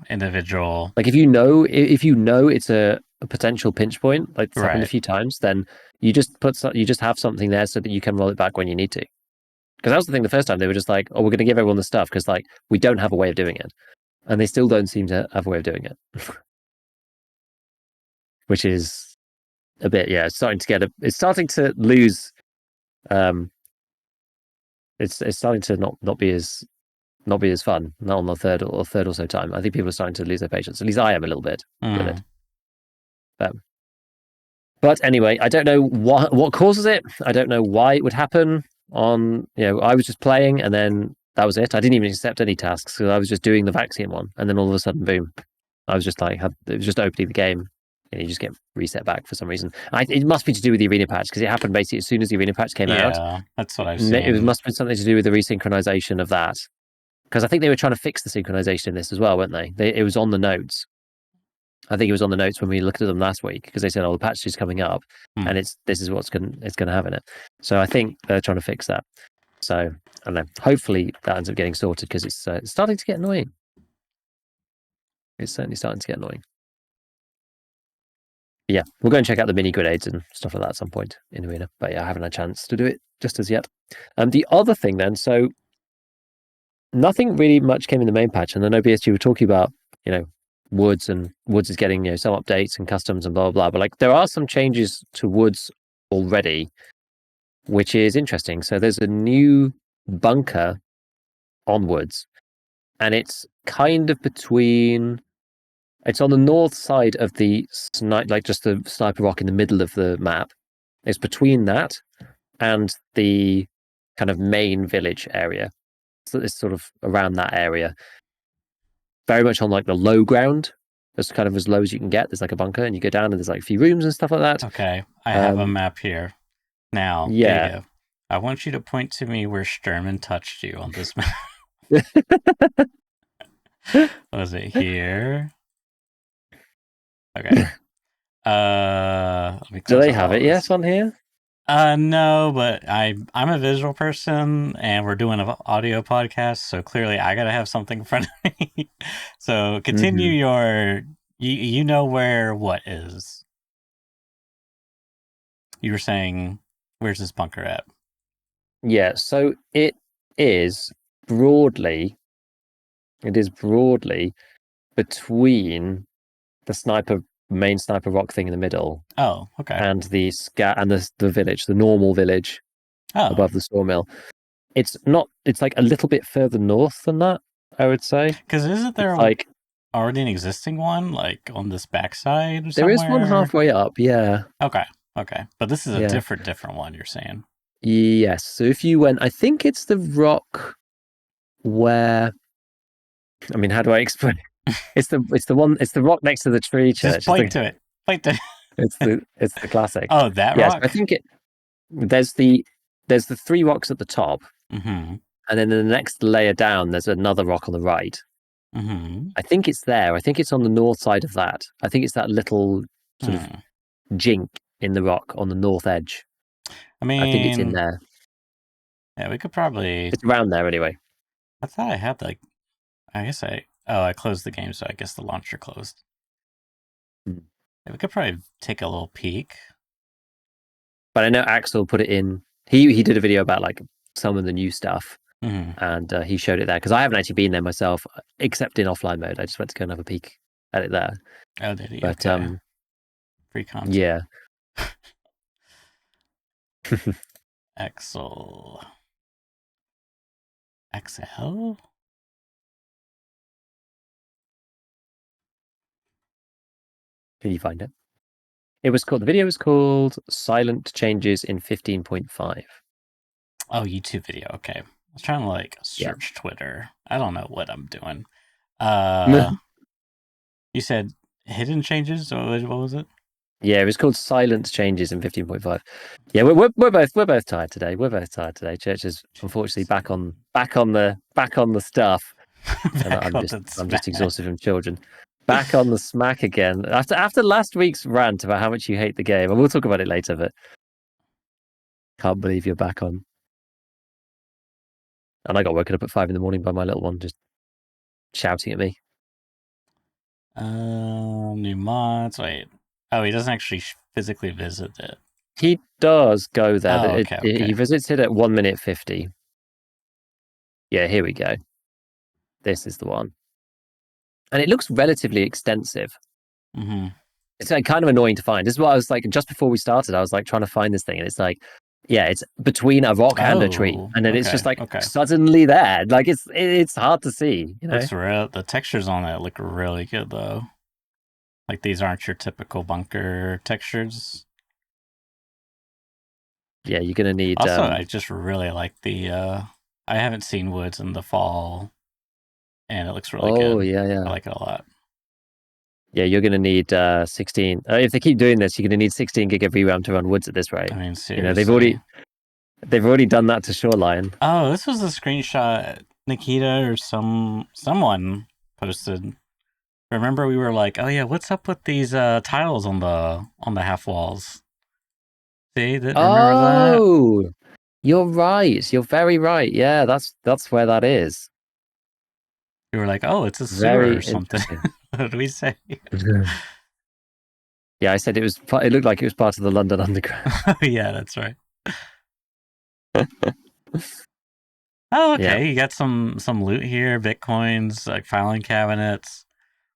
individual. Like if you know it's a potential pinch point, like it's happened a few times, then you just have something there so that you can roll it back when you need to. Because that was the thing the first time. They were just like, "Oh, we're going to give everyone the stuff," because like we don't have a way of doing it, and they still don't seem to have a way of doing it, which is a bit it's starting to lose it's starting to not be as fun. Not on the third or so time. I think people are starting to lose their patience. At least I am a little bit with it. But anyway, I don't know what causes it. I don't know why it would happen. I was just playing, and then that was it. I didn't even accept any tasks because I was just doing the vaccine one, and then all of a sudden, boom! I was just like, it was just opening the game, and you just get reset back for some reason. It must be to do with the arena patch because it happened basically as soon as the arena patch came out. Yeah, that's what I've seen. It must have been something to do with the resynchronization of that, because I think they were trying to fix the synchronization in this as well, weren't they? It was on the notes. I think it was on the notes when we looked at them last week because they said, "Oh, the patch is coming up, and this is what's going to have in it." So I think they're trying to fix that. So I don't know. Hopefully that ends up getting sorted because it's starting to get annoying. It's certainly starting to get annoying. But yeah, we'll go and check out the mini grenades and stuff like that at some point in Arena. But yeah, I haven't had a chance to do it just as yet. The other thing then, so nothing really much came in the main patch, and I know BSG were talking about, Woods is getting some updates and customs and blah blah blah. But like there are some changes to Woods already, which is interesting. So there's a new bunker on Woods, and it's kind of between. It's on the north side of the just the sniper rock in the middle of the map. It's between that and the kind of main village area. So it's sort of around that area. Very much on like the low ground, as kind of as low as you can get. There's like a bunker, and you go down, and there's like a few rooms and stuff like that. Okay, I have a map here. Now, yeah, Giga, I want you to point to me where Sturman touched you on this map. Was it here? Okay. Let me do close they up have all it this. yet on here? No, but I'm a visual person, and we're doing an audio podcast, so clearly I gotta have something in front of me. So continue your. You know where what is? You were saying, where's this bunker at? Yeah, so it is broadly between the main sniper rock thing in the middle. Oh, okay. And the village, the normal village above the sawmill. It's not. It's like a little bit further north than that, I would say. Because isn't there like already an existing one, like on this backside or there somewhere? Is one halfway up, yeah. Okay, but this is a different one. You're saying? Yes. So if you went, I think it's the rock where. I mean, how do I explain? It's the one. It's the rock next to the tree church. Just point to it. Point to it. It's the classic. Oh, that rock. I think there's the 3 rocks at the top, and then in the next layer down, there's another rock on the right. I think it's there. I think it's on the north side of that. I think it's that little sort of jink in the rock on the north edge. I mean, I think it's in there. Yeah, we could probably. It's around there anyway. I thought I had like. I guess I closed the game, so I guess the launcher closed. Yeah, we could probably take a little peek. But I know Axel put it in. He did a video about like some of the new stuff, and he showed it there because I haven't actually been there myself, except in offline mode. I just went to go and have a peek at it there. Oh, did he? But okay. Free content. Yeah. Axel. XL? Can you find it? The video was called Silent Changes in 15.5. Oh, YouTube video. Okay. I was trying to like search Twitter. I don't know what I'm doing. You said hidden changes? What was it? Yeah, it was called Silent Changes in 15.5. Yeah, we're both tired today. We're both tired today. Church is unfortunately back on the stuff. And I'm just exhausted from children. Back on the smack again. After last week's rant about how much you hate the game, and we'll talk about it later, but can't believe you're back on. And I got woken up at 5 a.m. by my little one just shouting at me. New mods. Wait. Oh, he doesn't actually physically visit it. He does go there. Oh, okay. He visits it at 1 minute 50. Yeah, here we go. This is the one. And it looks relatively extensive. It's like kind of annoying to find. This is what I was like, just before we started, I was like trying to find this thing. And it's like, Yeah, it's between a rock and a tree, Oh, and then it's just okay, like okay. suddenly there. Like it's hard to see, you know. Looks real. The textures on it look really good though. Like these aren't your typical bunker textures. Yeah, you're gonna need. Also, I just really like the. I haven't seen woods in the fall, and it looks really Oh good. yeah, I yeah, like it a lot. yeah. You're gonna need 16. If they keep doing this, you're gonna need 16 gig of VRAM to run woods at this rate. I mean, You know, seriously. they've already done that to Shoreline. Oh, this was a screenshot Nikita or someone posted. Remember, we were like, "Oh yeah, what's up with these tiles on the half walls?" See, remember that? Oh, you're right. You're very right. Yeah, that's where that is. We were like, "Oh, it's a sewer Very or something." interesting. What did we say? Yeah, I said it was. It looked like it was part of the London Underground. Yeah, that's right. Oh, Yeah, okay. You got some loot here, bitcoins, like filing cabinets.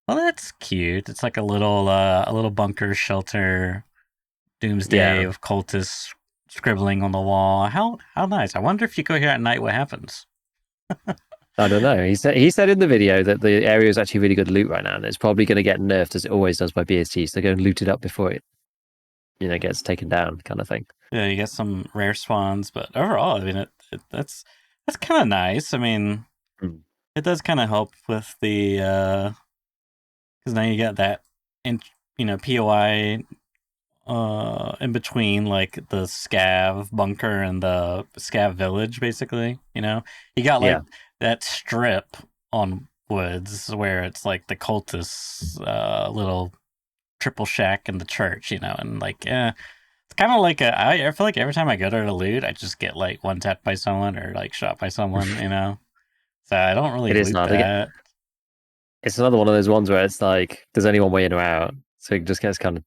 Well, that's cute. It's like a little bunker shelter, doomsday yeah. of cultists scribbling on the wall. How nice. I wonder if you go here at night, what happens? I don't know. He said in the video that the area is actually really good loot right now, and it's probably going to get nerfed as it always does by BSG. So they're going to loot it up before it, gets taken down, kind of thing. Yeah, you get some rare spawns, but overall, I mean, that's kind of nice. I mean, Mm. it does kind of help with the because now you got that in POI in between like the scav bunker and the scav village, basically. You got Yeah, like that strip on woods where it's like the cultists little triple shack in the church, and like it's kind of like I feel like every time I go there to loot I just get like one tapped by someone or like shot by someone. So I don't really it is loot hard. that. It's another one of those ones where it's like, does anyone way in or out? So it just gets kind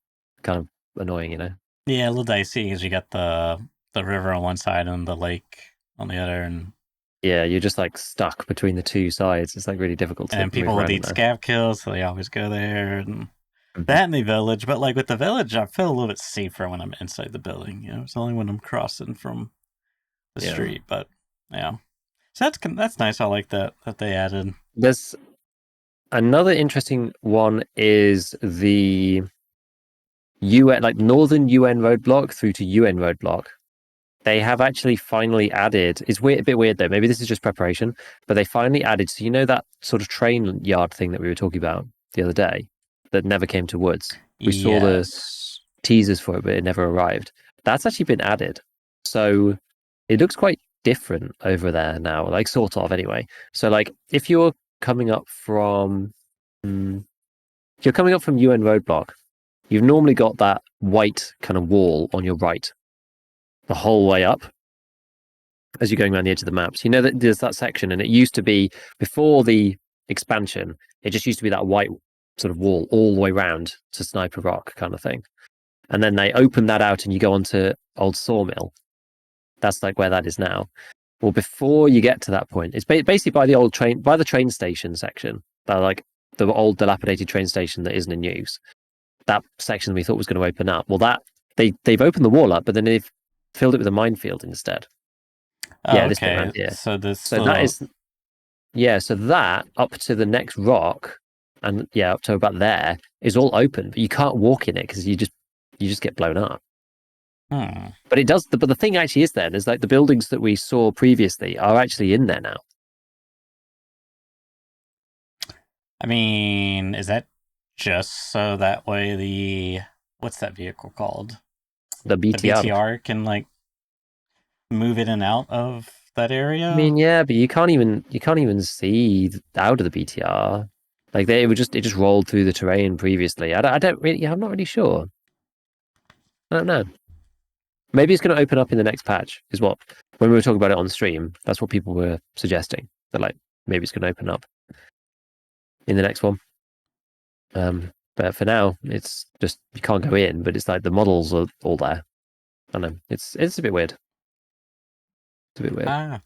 of annoying, you know. Yeah, a little dicey because you got the river on one side and the lake on the other, Yeah, you're just like stuck between the two sides. It's like really difficult to and move people would around in eat there. scav kills, so they always go there. And Mhm. that in the village, but like with the village, I feel a little bit safer when I'm inside the building. It's only when I'm crossing from the Yeah, street. But yeah, so that's nice. I like that they added. there's another interesting one is the UN, like Northern UN roadblock through to UN roadblock. They have actually finally added. It's weird, a bit weird though. Maybe this is just preparation, but they finally added. So that sort of train yard thing that we were talking about the other day that never came to Woods. We saw the Yes. teasers for it, but it never arrived. That's actually been added. So it looks quite different over there now, like sort of anyway. So like if you're coming up from if you're coming up from UN roadblock, you've normally got that white kind of wall on your right the whole way up as you're going around the edge of the maps. You know that there's that section, and it used to be before the expansion, it just used to be that white sort of wall all the way round to Sniper Rock kind of thing. And then they open that out and you go onto Old Sawmill. That's like where that is now. Well, before you get to that point, it's basically by the train station section, that like the old dilapidated train station that isn't in use. That section we thought was going to open up. Well, they've opened the wall up, but then they've filled it with a minefield instead. Oh, Yeah, this bit okay. around here. So this So that little is so that up to the next rock, and yeah, up to about there is all open, but you can't walk in it because you just get blown up. hmm. But it does. But the thing actually is then is like the buildings that we saw previously are actually in there now. I mean, is that just so that way what's that vehicle called? The The BTR. BTR can like move in and out of that I area? mean, yeah, but you can't even see out of the BTR. Like it just rolled through the terrain previously. I don't really. Yeah, I'm not really sure. I don't know. Maybe it's going to open up in the next patch. Is what when we were talking about it on stream. That's what people were suggesting. That like maybe it's going to open up in the next one. But for now, it's just you can't go in. But it's like the models are all there. I don't know. It's a bit weird. It's a bit weird. Ah,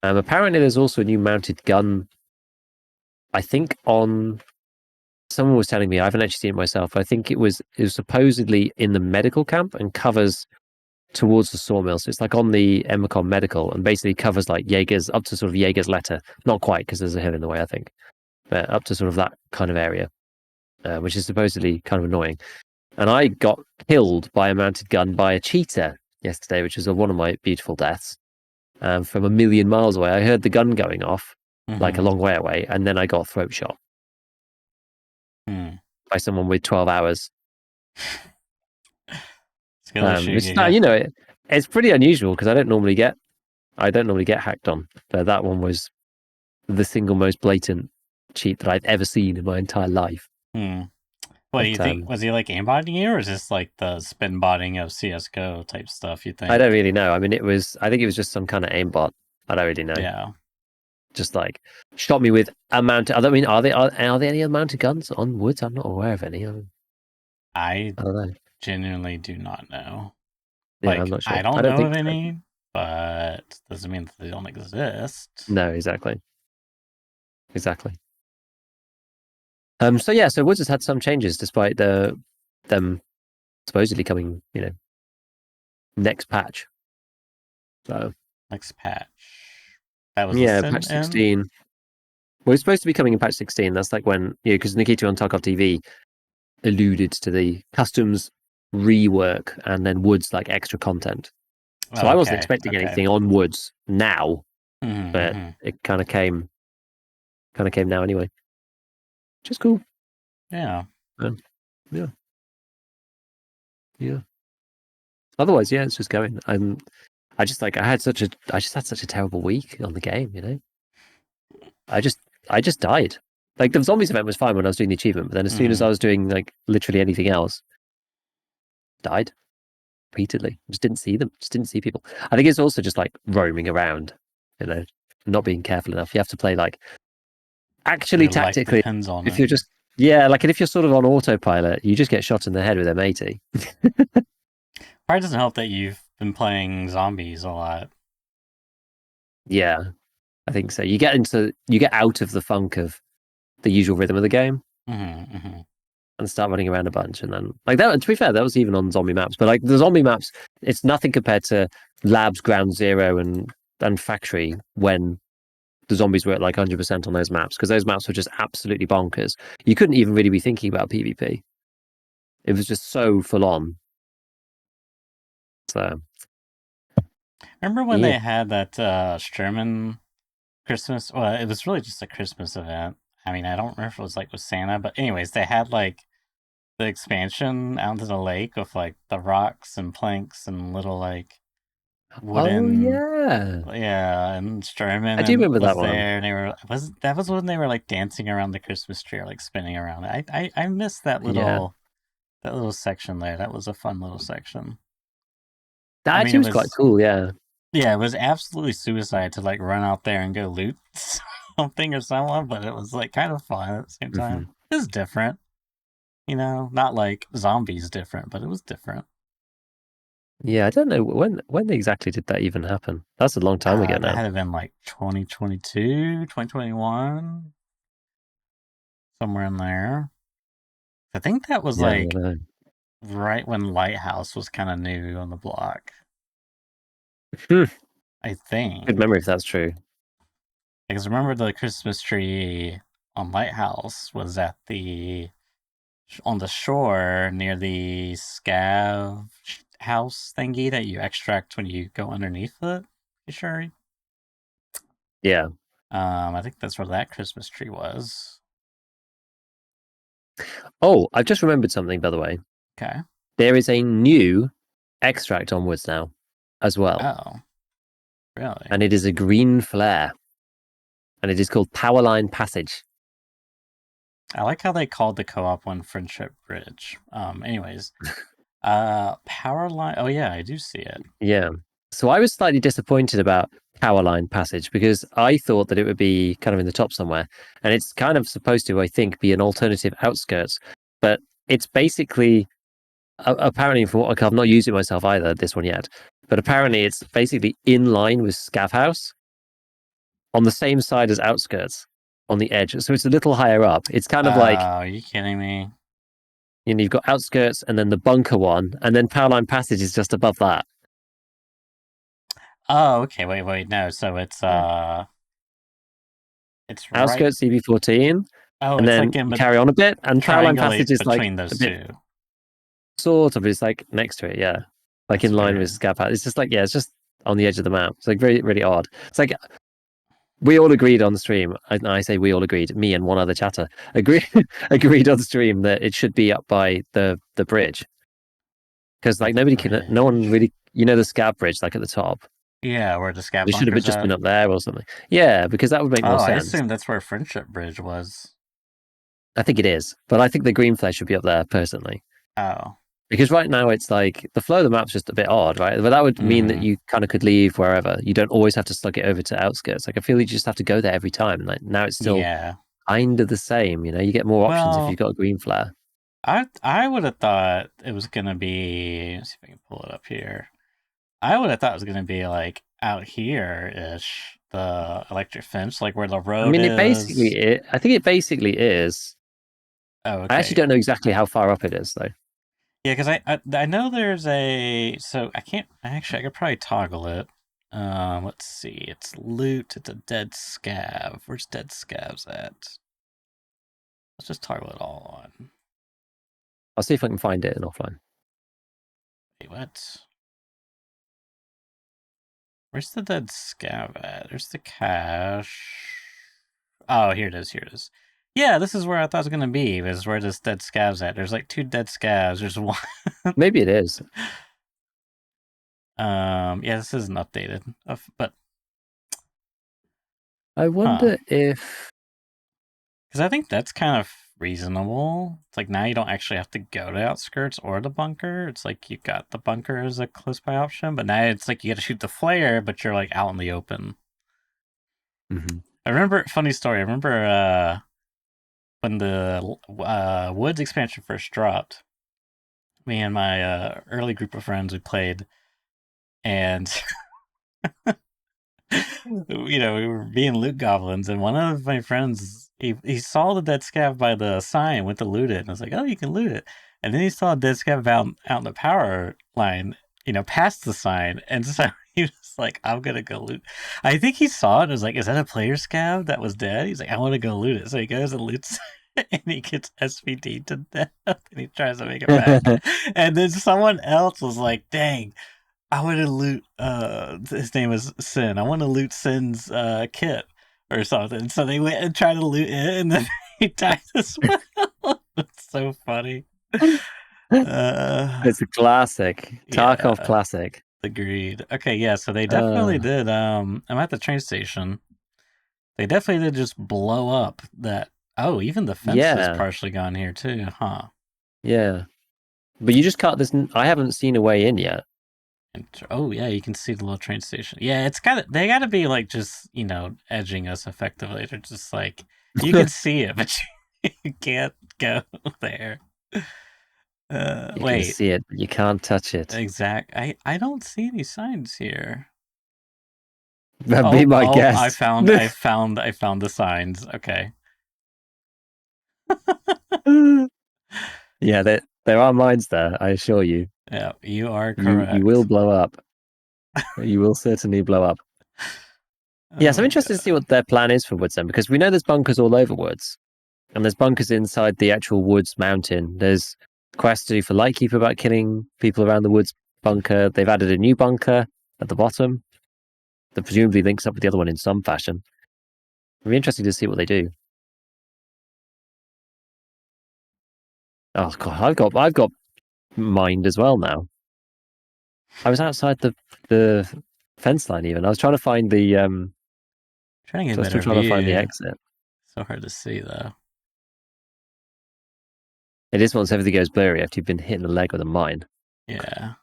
Apparently, there's also a new mounted gun. I think on someone was telling me. I haven't actually seen it myself. I think it was supposedly in the medical camp and covers towards the sawmill. So it's like on the Emacom Medical, and basically covers like Jaeger's up to sort of Jaeger's letter. Not quite, because there's a hill in the way, I think, but up to sort of that kind of area, which is supposedly kind of annoying. And I got killed by a mounted gun by a cheetah yesterday, which was one of my beautiful deaths. From a million miles away, I heard the gun going off, like a long way away, and then I got throat shot by someone with 12 hours. It's pretty unusual because I don't normally get hacked on, but that one was the single most blatant cheat that I've ever seen in my entire life. What do you think? Was he like aimbotting you, or is this like the spin botting of CS:GO type stuff? You think? I don't really know. I mean, I think it was just some kind of aimbot. I don't really know. Yeah. Just like shot me with a mounted. I mean, are there any mounted guns on woods? I'm not aware of any. I don't know. Genuinely do not know. Yeah, I'm not sure. I don't know of any, but doesn't mean that they don't exist. No, exactly. So Woods has had some changes despite them supposedly coming, next patch. So next patch. That was patch 16. Well, it's supposed to be coming in patch 16. That's like when because Nikita on Tarkov TV alluded to the customs rework and then Woods like extra content. So I wasn't expecting anything on Woods now, but it kind of came now anyway. Which is cool. Yeah. Yeah. Otherwise, it's just going. I just had such a terrible week on the game, I just died. Like the zombies event was fine when I was doing the achievement, but then as soon as I was doing like literally anything else, died repeatedly. Just didn't see them. Just didn't see people. I think it's also just like roaming around, not being careful enough. You have to play like actually tactically. If you're just and if you're sort of on autopilot, you just get shot in the head with M80. Probably doesn't help that you've been playing zombies a lot. Yeah, I think so. You get out of the funk of the usual rhythm of the game and start running around a bunch, and then like that. To be fair, that was even on zombie maps. But like the zombie maps, it's nothing compared to Labs, Ground Zero, and Factory when the zombies were at like 100% on those maps, because those maps were just absolutely bonkers. You couldn't even really be thinking about PvP. It was just so full on. So, remember when they had that Sturman Christmas? Well, it was really just a Christmas event. I mean, I don't remember if it was like with Santa, but anyways, they had like the expansion out into the lake with like the rocks and planks and little like wooden. Oh yeah, and Sturman. I do remember that one. There, and that was when they were like dancing around the Christmas tree, or like spinning around. I missed that little section there. That was a fun little section. That actually was quite cool. Yeah, it was absolutely suicide to like run out there and go loot something or someone, but it was like kind of fun at the same time. It was different, not like zombies different, but it was different. Yeah, I don't know when exactly did that even happen. That's a long time ago now. That had been like 2022, 2021, somewhere in there. I think that was like right when Lighthouse was kind of new on the block. I think. Good memory if that's true. Because remember the Christmas tree on Lighthouse was on the shore near the scav house thingy that you extract when you go underneath it. You sure? Yeah. I think that's where that Christmas tree was. Oh, I've just remembered something, by the way. Okay. There is a new extract on Woods now, as well. Oh. Really? And it is a green flare. And it is called Powerline Passage. I like how they called the co-op one Friendship Bridge. Anyways. Powerline. Oh yeah, I do see it. Yeah. So I was slightly disappointed about Powerline Passage because I thought that it would be kind of in the top somewhere. And it's kind of supposed to, I think, be an alternative outskirts. But it's basically, apparently, from what I've not used it myself either, this one yet. But apparently it's basically in line with Scav House on the same side as outskirts on the edge. So it's a little higher up. It's kind of like... Oh, are you kidding me? You've got outskirts and then the bunker one, and then Powerline Passage is just above that. Oh, okay. Wait. No. So Yeah. it's right. Outskirts CB14, Oh, and it's then like in you but carry on a bit, and Trialine Passage triangulate is like between a those bit two. sort of, it's like next to it, yeah, like That's in line with weird. Scab Hat. It's just like, yeah, it's just on the edge of the map. It's like very really odd. It's like we all agreed on the stream. I say we all agreed. Me and one other chatter agreed on the stream that it should be up by the bridge because By like the nobody can, no one bridge. really, the Scab Bridge like at the top. Yeah, where the scav It should have been bunker's just been at. up there or something. Yeah, because that would make Oh, more I sense. assume that's where Friendship Bridge was. I think it is, but I think the green flag should be up there personally. Oh. Because right now it's like the flow of the map's just a bit odd, right? But that would mean that Mm-hmm. you kind of could leave wherever. You don't always have to slug it over to outskirts. Like I feel you just have to go there every time. Like now it's still Yeah. kind of the same. You get more options if you've Well, got a green flare. I would have thought it was gonna be. Let's see if I can pull it up here. I would have thought it was gonna be like out here ish, the electric fence, like where the I road mean, it basically is. it. I think it basically is. Oh, I actually okay. don't know exactly how far up it is though. Yeah, because I know there's a so I can't actually I could probably toggle it. Let's see. It's loot. It's a dead scav. Where's dead scavs at? Let's just toggle it all on. I'll see if I can find it in offline. Wait, what? Where's the dead scav at? There's the cache. Oh, here it is. Here it is. Yeah, this is where I thought it was gonna be. This is where this dead scav's at. There's like two dead scavs. There's one. Maybe it is. Yeah, this isn't updated. But I huh? wonder if Because I think that's kind of reasonable. It's like now you don't actually have to go to outskirts or the bunker. It's like you got the bunker as a close by option, but now it's like you got to shoot the flare, but you're like out in the open. Mhm. I remember funny story. I remember when the Woods expansion first dropped. Me and my early group of friends we played, and we were being loot goblins, and one of my friends he saw the dead scav by the sign, went to loot it, and I was like, "Oh, you can loot it." And then he saw a dead scav out in the power line, past the sign, and so he was like, "I'm gonna go loot." I think he saw it and was like, "Is that a player scav that was dead?" He's like, "I want to go loot it." So he goes and loots. And he gets SVD to death, and he tries to make it back. And then someone else was like, "Dang, I want to loot his name is Sin. I want to loot Sin's kit or something." So they went and tried to loot it and then he died as well. It's so funny. It's a classic. Tarkov Yeah, classic. agreed. Okay, yeah, so they definitely Uh, did I'm at the train station. They definitely did just blow up that. Oh, even the fence is yeah, partially gone here too, huh? yeah. But you just can't. I haven't seen a way in yet. Oh yeah, you can see the little train station. Yeah, it's got they got to be like just edging us effectively. They're just like you can see it, but you can't go there. You can Wait, see it, but you can't touch it. exact. I don't see any signs here. That'd be Oh my oh, guess. I found the signs. Okay. Yeah, there are mines there. I assure you. Yeah, you are You will correct. blow up. You will certainly blow up. Yeah, so Oh I'm my interested to see god. what their plan is for Woods then, because we know there's bunkers all over Woods, and there's bunkers inside the actual Woods mountain. There's quests to do for Lightkeeper about killing people around the Woods bunker. They've added a new bunker at the bottom that presumably links up with the other one in some fashion. It'll be interesting to see what they do. Oh god, I've got mind as well now. I was outside the fence line even. I was trying to find the Trying to get a so I was still better trying to find the view. exit. So hard to see though. It is once everything goes blurry after you've been hitting the leg with a mine. Yeah.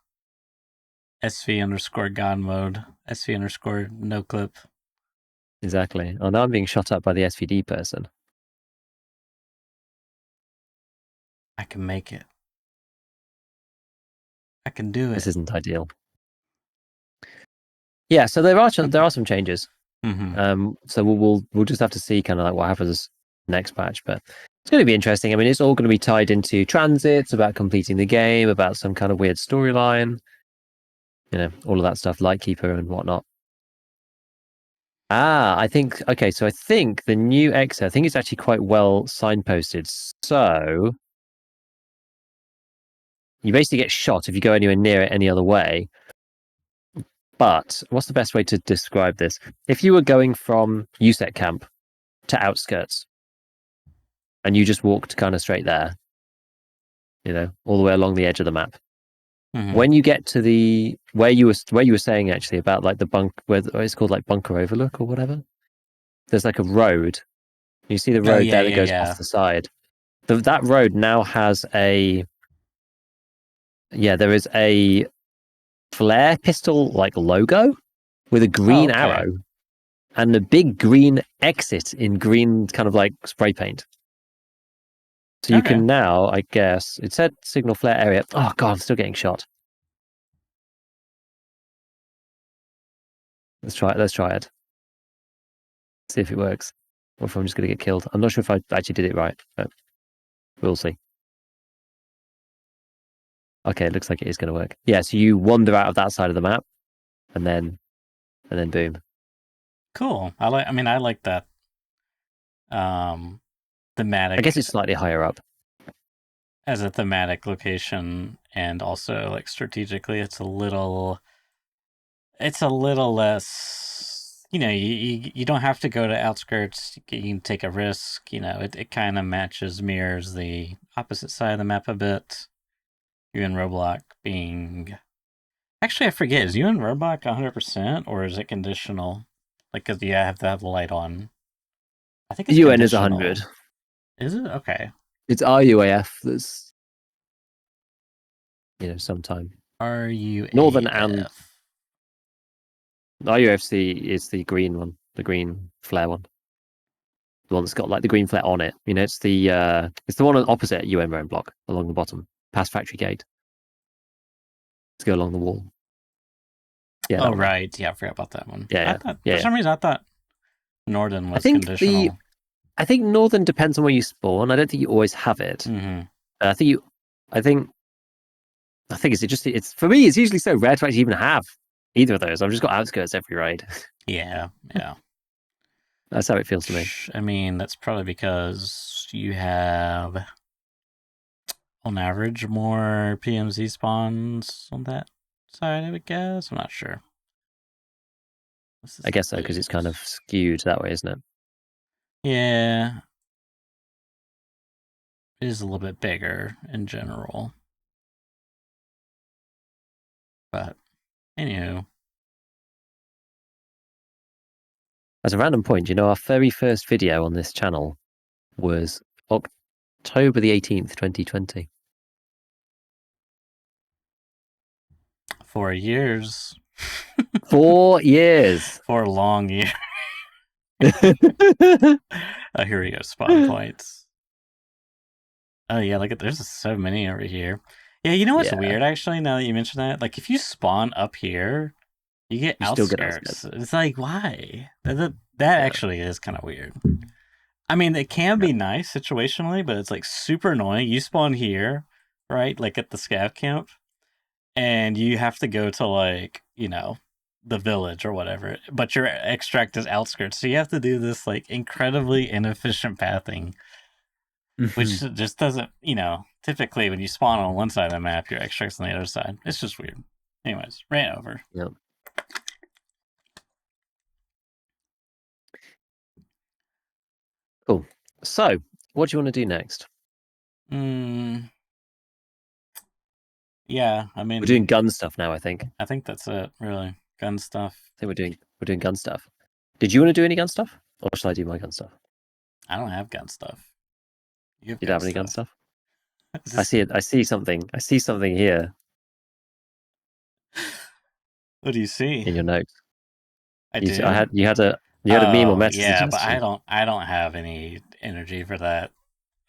SV underscore God mode. SV underscore no clip. Exactly. Oh, now I'm being shot up by the SVD person. I can make it. I can do This it. isn't ideal. Yeah, so there are some changes. Mm-hmm. So we'll just have to see kind of like what happens next patch, but it's going to be interesting. I mean, it's all going to be tied into transits, about completing the game, about some kind of weird storyline, all of that stuff, Lightkeeper and whatnot. I think okay. So I think the new exit, I think it's actually quite well signposted. So you basically get shot if you go anywhere near it any other way. But what's the best way to describe this? If you were going from USET camp to outskirts and you just walked kind of straight there, all the way along the edge of the map. Mm-hmm. When you get to the where you were saying actually about like the where it's called like Bunker Overlook or whatever, there's like a road. You see the Oh road yeah, there that yeah, goes yeah. off the side. That road now has there is a flare pistol like logo with a Oh, green okay. arrow and a big green exit in green kind of like spray paint. So you Okay. can now, I guess, it said signal flare area. Oh god, I'm still getting shot. Let's try it. Let's try it. See if it works. Or if I'm just going to get killed. I'm not sure if I actually did it right, but we'll see. Okay, it looks like it is going to work. Yeah, so you wander out of that side of the map, and then boom. Cool. I like that. I guess Thematic it's slightly higher up. as a thematic location, and also like strategically, it's a little less. You don't have to go to outskirts. You can take a risk. It kind of mirrors the opposite side of the map a bit. You and Roblox being actually, I forget. Is you and Roblox 100% or is it conditional? Like, cause you have to have the light on. I think it's UN is 100. conditional. Is it okay? It's RUAF that's sometime. Northern and RUAF. RUFC is the green one, the green flare one. The one that's got like the green flare on it. It's the one opposite UN round block along the bottom, past factory gate. Let's go along the wall. Yeah, that Oh one there. right, yeah, I forgot about that one. I Yeah, thought yeah, for yeah. some reason I thought Norden I was think conditional. I think Northern depends on where you spawn. I don't think you always have it. Mm-hmm. I think you. I think. I think it's for me. It's usually so rare to actually even have either of those. I've just got outskirts every raid. Yeah, yeah. That's how it feels to me. I mean, that's probably because you have, on average, more PMZ spawns on that side. I would guess. I'm not sure. I guess so because it's kind of skewed that way, isn't it? Yeah, it is a little bit bigger in general. But anywho, As a random point, our very first video on this channel was October the 18th, 2020. 4 years. 4 years. 4 long years. Oh, here we go. Spawn points. Oh yeah, look at there's so many over here. Yeah, you know what's Yeah, weird actually? Now that you mention that, like if you spawn up here, you get you still get outskirts. outskirts. It's like why? That Yeah. actually is kind of weird. I mean, it can be nice situationally, but it's like super annoying. You spawn here, right? Like at the scav camp, and you have to go to like the village or whatever. But your extract is outskirts, so you have to do this like incredibly inefficient pathing, which just doesn't. Typically when you spawn on one side of the map, your extract's on the other side. It's just weird. Anyways, ran over. Yep. Cool. So, what do you want to do next? Yeah, I We're doing mean, gun stuff now, I think. I think that's it. Really, gun stuff. I think we're doing gun stuff. Did you want to do any gun stuff? Or should I do my gun stuff? I don't have gun stuff. You have You don't gun have any gun stuff. stuff? I see it. I see something here What do you see? in your notes. I do. You had a meme or Oh meta yeah, but suggestion. I don't have any energy for that.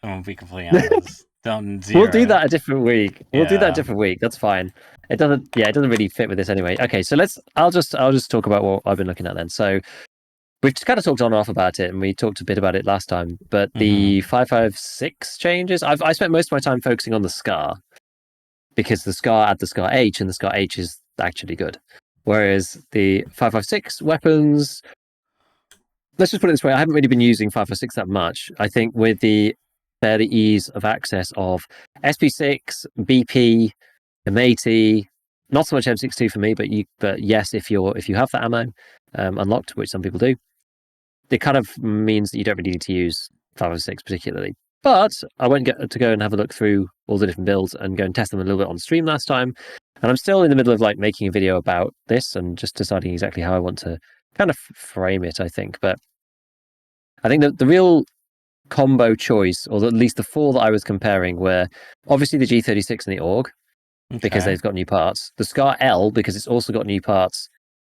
I'm gonna be completely honest. Don't We'll do zero. that a different week. We'll do that a Yeah. different week. That's fine. It doesn't really fit with this anyway. Okay, so I'll just talk about what I've been looking at then. So we've just kind of talked on and off about it, and we talked a bit about it last time. But Mm-hmm. the 556 changes, I spent most of my time focusing on the SCAR because the SCAR add the SCAR H, and the SCAR H is actually good. Whereas the 556 weapons, let's just put it this way: I haven't really been using 506 that much. I think with the fairly ease of access of SP6, BP, M80, not so much M62 for me, but yes, if you have that ammo unlocked, which some people do, it kind of means that you don't really need to use 506 particularly. But I went to go and have a look through all the different builds and go and test them a little bit on stream last time. And I'm still in the middle of like making a video about this and just deciding exactly how I want to kind of frame it, I think. But I think that the real combo choice, or at least the four that I was comparing, were obviously the G36 and the AUG, because they've got new parts. The Scar L, because it's also got new parts.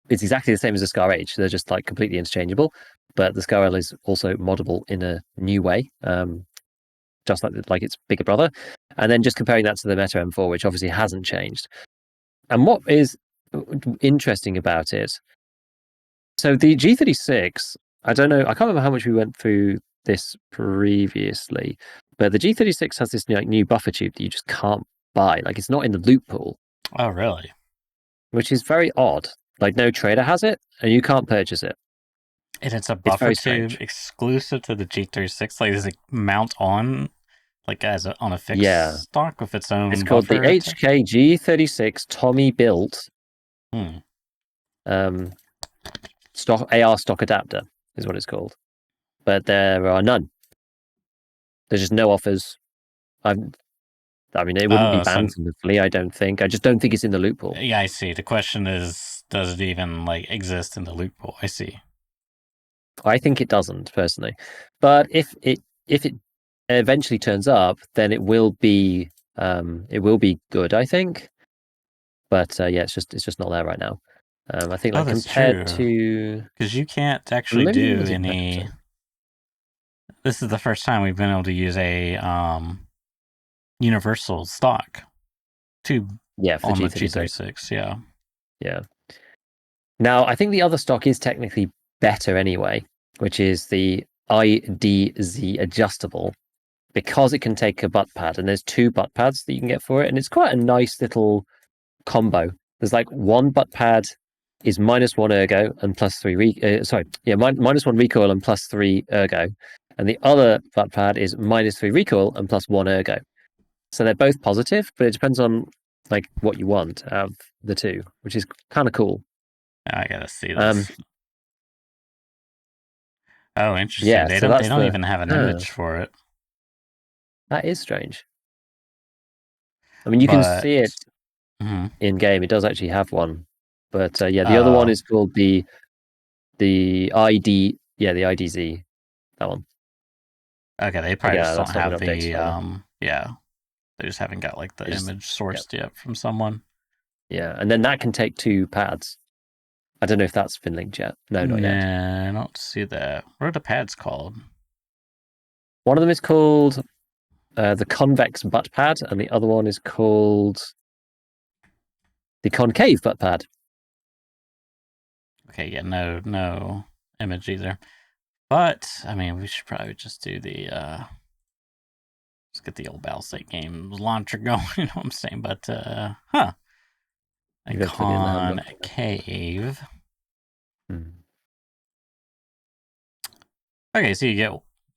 It's exactly the same as the Scar H. They're just like completely interchangeable. But the Scar L is also moddable in a new way, just like its bigger brother. And then just comparing that to the Meta M4, which obviously hasn't changed. And what is interesting about it, so the G36, I don't know, I can't remember how much we went through this previously, but the G36 has this new buffer tube that you just can't buy. Like, it's not in the loot pool. Oh, really? Which is very odd. Like, no trader has it, and you can't purchase it. And it's a buffer tube exclusive to the G36. Like, does it mount on, like, on a fixed stock with its own? It's called the HK G36 Tommy built. Stock AR stock adapter is what it's called, but there are none. There's just no offers. I mean, it wouldn't be banned from the flea, I don't think. I just don't think it's in the loot pool. Yeah, I see. The question is, does it even like exist in the loot pool? I see. I think it doesn't personally, but if it eventually turns up, then it will be good, I think. But yeah, it's just not there right now. I think like compared to, because you can't actually do any. This is the first time we've been able to use a universal stock tube. Yeah, for on the G36. Yeah. Now I think the other stock is technically better anyway, which is the IDZ adjustable, because it can take a butt pad, and there's 2 butt pads that you can get for it, and it's quite a nice little combo. There's like one butt pad is -1 ergo and +3 -1 recoil and +3 ergo, and the other butt pad is -3 recoil and +1 ergo. So they're both positive, but it depends on like what you want out of the two, which is kind of cool. I gotta see this. Oh, interesting. Yeah, they don't even have an image for it. That is strange. I mean, you can see it in game. It does actually have one, but yeah, the other one is called the ID. Yeah, the IDZ. That one. Okay, they probably just don't have the yeah. They just haven't got like the image sourced yet from someone. Yeah, and then that can take 2 pads. I don't know if that's been linked yet. No, not yet. I don't see that. What are the pads called? One of them is called the convex butt pad, and the other one is called the concave butt pad. Okay, yeah, no image either. But I mean, we should probably just do the let's get the old Battlestate game launcher going. You know what I'm saying? But concave. Okay, so you get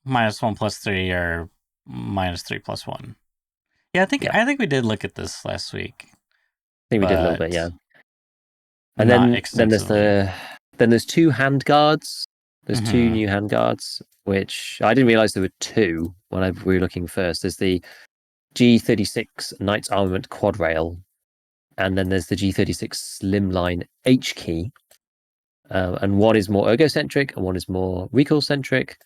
-1 +3 or -3 +1. Yeah, I think we did look at this last week. I think we did a little bit, yeah. And then there's 2 hand guards. There's 2 new hand guards, which I didn't realize there were 2 when we were looking first. There's the G36 Knight's Armament Quad Rail, and then there's the G36 Slimline H Key. And one is more ergocentric and one is more recoil centric.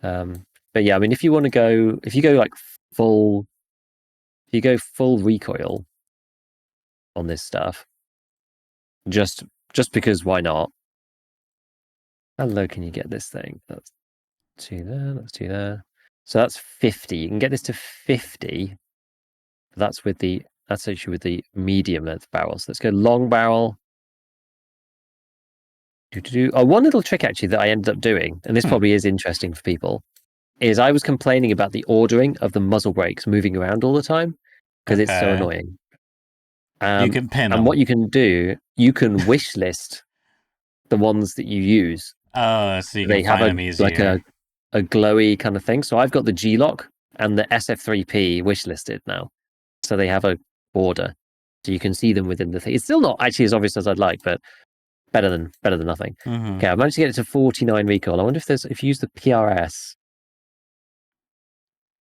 But yeah, I mean, if you go full recoil on this stuff, just because why not? How low can you get this thing? That's 2 there, that's 2 there. So that's 50. You can get this to 50. That's actually with the medium length barrels. Let's go long barrel. One little trick actually that I ended up doing, and this probably is interesting for people, is I was complaining about the ordering of the muzzle brakes moving around all the time because it's so annoying. You can pin them. And what you can do, you can wish list the ones that you use. Oh, so you can They have find a them like easier. a glowy kind of thing. So I've got the G Lock and the SF3P wishlisted now. So they have a border, so you can see them within the thing. It's still not actually as obvious as I'd like, but better than nothing. Mm-hmm. Okay, I managed to get it to 49 recoil. I wonder if you use the PRS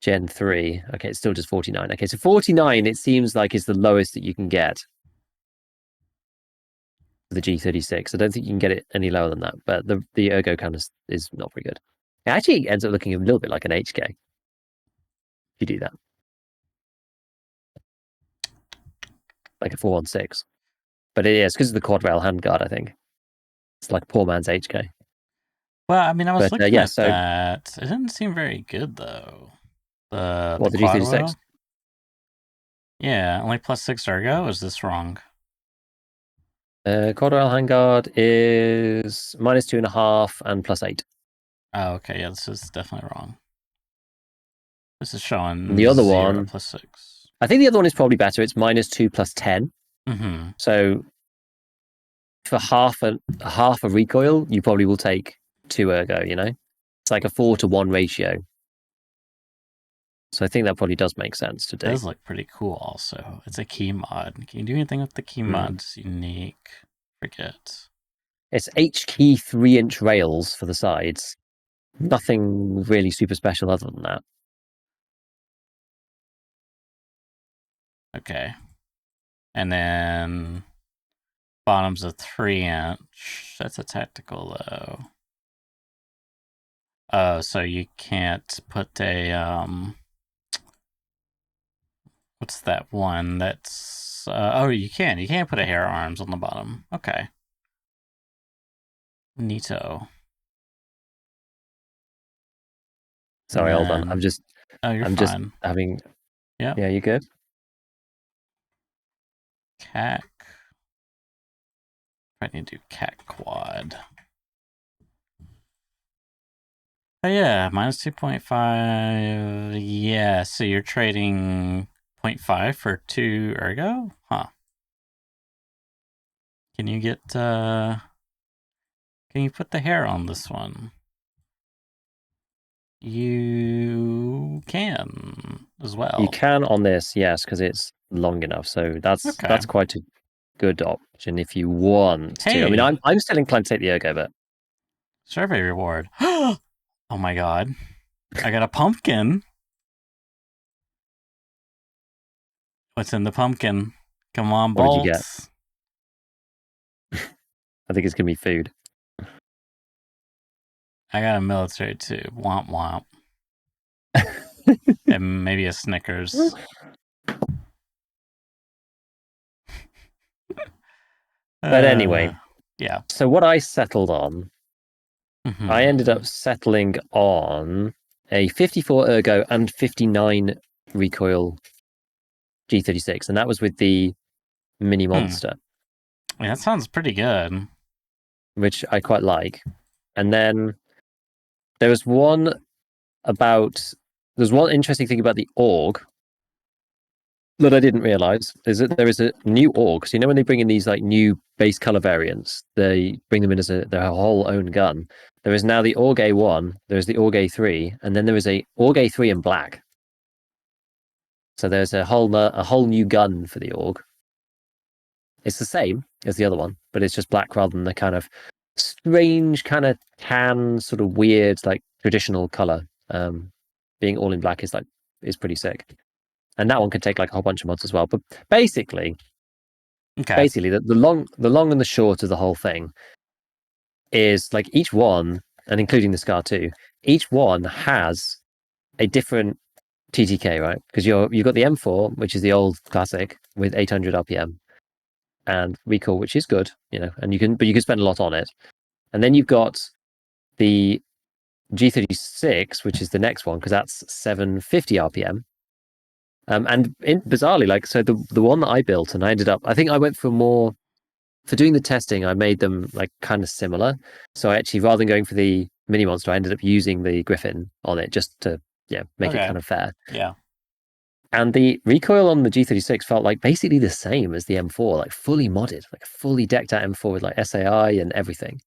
Gen 3. Okay, it's still just 49. Okay, so 49 it seems like is the lowest that you can get for the G36. I don't think you can get it any lower than that, but the ergo kind of is not very good. It actually ends up looking a little bit like an HK if you do that, like a 416. But it is because of the quad rail handguard. I think it's like poor man's HK. Well, I mean, I was But looking yeah, at so that. It didn't seem very good though. The what the quad G36? wheel. Yeah, only +6 ergo. Is this wrong? Quad rail handguard is -2.5 and +8. Oh, okay. Yeah, this is definitely wrong. This is And showing the other 0 one, +6. I think the other one is probably better. It's -2 +10. Mm-hmm. So for half a recoil, you probably will take 2 ergo. It's like a 4-to-1 ratio. So I think that probably does make sense to It do. does look pretty cool. Also, it's a key mod. Can you do anything with the key mods? Unique. Forget. It's H key 3-inch rails for the sides. Nothing really super special other than that. Okay. And then bottom's a 3-inch. That's a tactical though. Oh, so you can't put a what's that one that's oh, you can put a hair arms on the bottom. Okay. Neato. And Sorry, hold on. then oh, you're I'm just fine. having. Yep. Yeah, you good? Cac. I need to do cac quad. Oh yeah, -2.5. Yeah, so you're trading 0.5 for 2 ergo? Huh. Can you get can you put the hair on this one? You can as You well. can on this, yes, because it's long enough. So Okay. that's quite a good option if you want to. I mean, Hey, I'm still inclined to take the ergo, but survey reward. Oh my god. I got a pumpkin. What's in the pumpkin? Come on, what did you get? bolts. I think it's gonna be food. I got a military too. Womp womp. And maybe a Snickers. But anyway, Yeah. so what I settled on, I ended Mm-hmm. up settling on a 54 ergo and 59 recoil G36, and that was with the mini monster, Yeah, that sounds pretty good. which I quite like. And then there was one there's one interesting thing about the org that I didn't realize is that there is a new org. So when they bring in these like new base color variants, they bring them in as their whole own gun. There is now the org A1, there is the org A3, and then there is a org A3 in black. So there's a whole new gun for the org. It's the same as the other one, but it's just black rather than the kind of strange kind of tan sort of weird like traditional color. Being all in black is pretty sick. And that one can take like a whole bunch of mods as well. But basically, Okay. the long and the short of the whole thing is like each one, and including the Scar 2, each one has a different TTK, right? Because you've got the M4, which is the old classic with 800 RPM and recoil, which is good, and you can spend a lot on it. And then you've got the G36, which is the next one because that's 750 RPM. Bizarrely, like so, the one that I built, and I think I went for doing the testing. I made them like kind of similar. So I actually, rather than going for the mini monster, I ended up using the Griffin on it just to make it Okay. kind of fair. Yeah. And the recoil on the G36 felt like basically the same as the M4, like fully modded, like fully decked out M4 with like SAI and everything,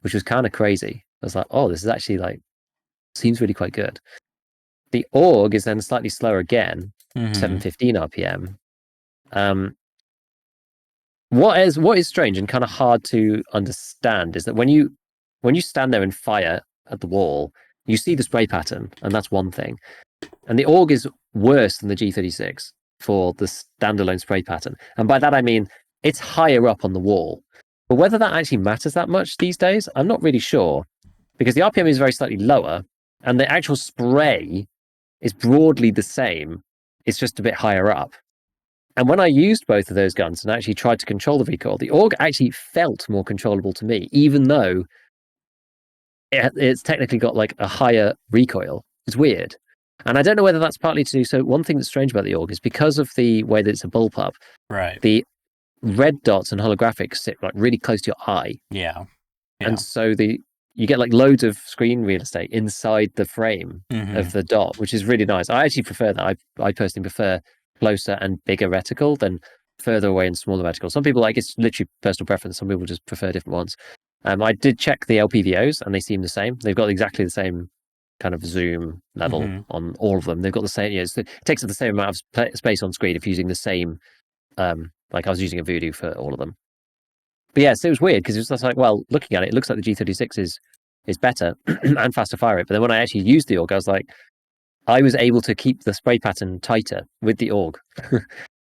which was kind of crazy. was like, oh, this is actually like seems really quite good. The AUG is then slightly slower again, 715 RPM. What is strange and kind of hard to understand is that when you stand there and fire at the wall, you see the spray pattern, and that's one thing. And the AUG is worse than the G36 for the standalone spray pattern. And by that I mean it's higher up on the wall. But whether that actually matters that much these days, I'm not really sure. Because the RPM is very slightly lower, and the actual spray is broadly the same. It's just a bit higher up. And when I used both of those guns and actually tried to control the recoil, the AUG actually felt more controllable to me, even though it's technically got like a higher recoil. It's weird. And I don't know whether that's partly to do. So one thing that's strange about the AUG is because of the way that it's a bullpup, right? The red dots and holographics sit like really close to your eye. Yeah. And so you get like loads of screen real estate inside the frame of the dot, which is really nice. I actually prefer that. I personally prefer closer and bigger reticle than further away and smaller reticle. Some people like it's literally personal preference. Some people just prefer different ones. I did check the LPVOs and they seem the same. They've got exactly the same kind of zoom level on all of them. They've got the same, it takes up the same amount of space on screen if using the same, like I was using a Voodoo for all of them. But yeah, so it was weird because it was just like, well, looking at it, it looks like the G36 is better and faster fire rate. But then when I actually used the AUG, I was like, I was able to keep the spray pattern tighter with the AUG,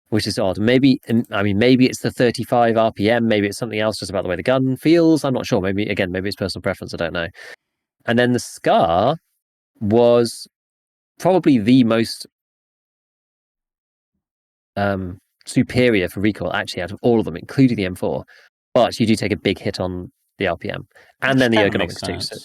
which is odd. Maybe it's the 35 RPM. Maybe it's something else just about the way the gun feels. I'm not sure. Maybe it's personal preference. I don't know. And then the SCAR was probably the most superior for recoil actually out of all of them, including the M4. But you do take a big hit on the RPM and then the ergonomics too. So,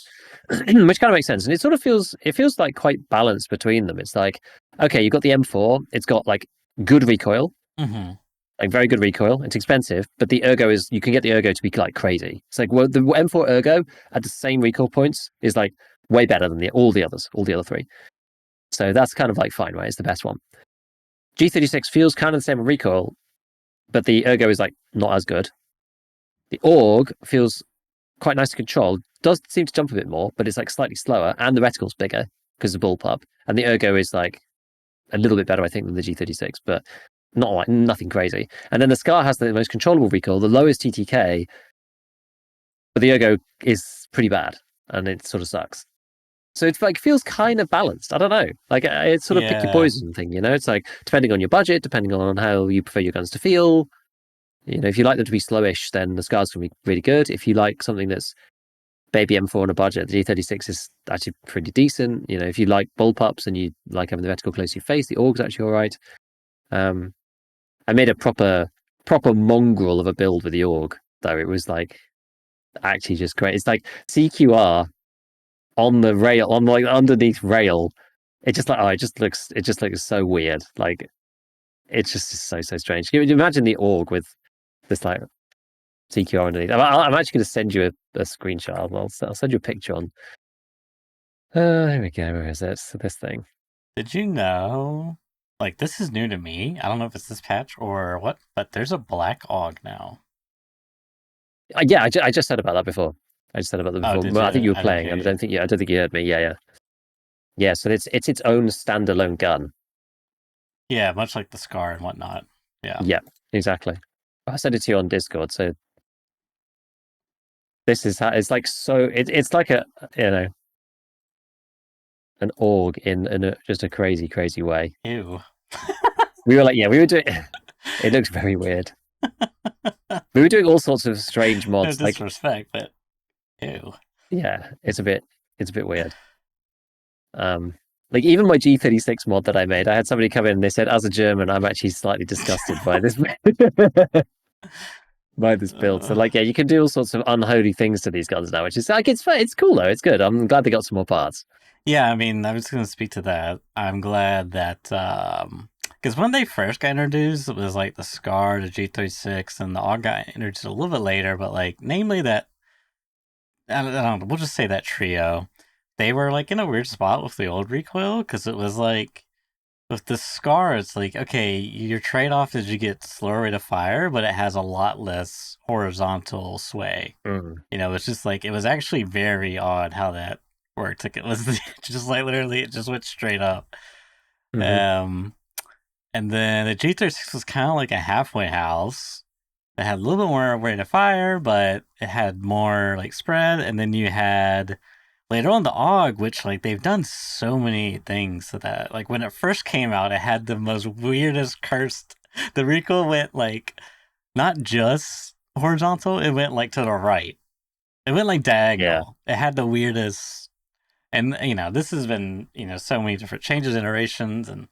which kind of makes sense. And it sort of feels like quite balanced between them. It's like, okay, you've got the M4, it's got like good recoil, like very good recoil. It's expensive, but the ergo is, you can get the ergo to be like crazy. It's like, well, the M4 ergo at the same recoil points is like way better than all the other three. So that's kind of like fine, right? It's the best one. G36 feels kind of the same in recoil, but the ergo is like not as good. The AUG feels quite nice to control. Does seem to jump a bit more, but it's like slightly slower, and the reticle's bigger because of the bullpup. And the ergo is like a little bit better, I think, than the G36, but not like nothing crazy. And then the SCAR has the most controllable recoil, the lowest TTK, but the ergo is pretty bad, and it sort of sucks. So it's like feels kind of balanced. I don't know. Like it's sort of pick your poison thing, you know? It's like depending on your budget, depending on how you prefer your guns to feel. You know, if you like them to be slowish, then the SCAR's can be really good. If you like something that's baby M4 on a budget, the G36 is actually pretty decent. You know, if you like bullpups and you like having the reticle close to your face, the AUG's actually all right. I made a proper mongrel of a build with the AUG, though. It was like actually just great. It's like CQR on the rail, on like underneath rail. It just like it just looks so weird. Like it's just so strange. Can you imagine the AUG with this like CQR underneath? I'm actually going to send you a screenshot. I'll send you a picture on. Here we go. Where is it? This thing. Did you know? Like, this is new to me. I don't know if it's this patch or what, but there's a black AUG now. Yeah, I just said about that before. I just said about that before. Well, I think you were playing, and I don't think you heard me. Yeah. So it's its own standalone gun. Yeah, much like the SCAR and whatnot. Yeah, exactly. I sent it to you on Discord. So this is how it's like. So it's like a an AUG in just a crazy way. Ew. We were like, we were doing. It looks very weird. We were doing all sorts of strange mods. No disrespect, but ew. Yeah, it's a bit weird. Like even my G36 mod that I made, I had somebody come in and they said, as a German, I'm actually slightly disgusted by this by this build. So like, yeah, you can do all sorts of unholy things to these guns now, which is like it's cool though. It's good. I'm glad they got some more parts. Yeah, I mean, I was going to speak to that. I'm glad that because when they first got introduced, it was like the SCAR, the G36, and the AUG got introduced a little bit later. But like, namely that I don't know, we'll just say that trio. They were like in a weird spot with the old recoil because it was like with the Scar, it's like, okay, your trade off is you get slower rate of fire, but it has a lot less horizontal sway. Mm. It's just like, it was actually very odd how that worked. Like, it was just like literally, it just went straight up. Hmm. Um, and then the G36 was kind of like a halfway house. It had a little bit more rate of fire, but it had more like spread. And then you had later on the AUG, which like they've done so many things to that. Like when it first came out, it had the most weirdest cursed. The recoil went like not just horizontal; it went like to the right. It went like Yeah. diagonal. It had the weirdest. And this has been so many different changes, iterations, and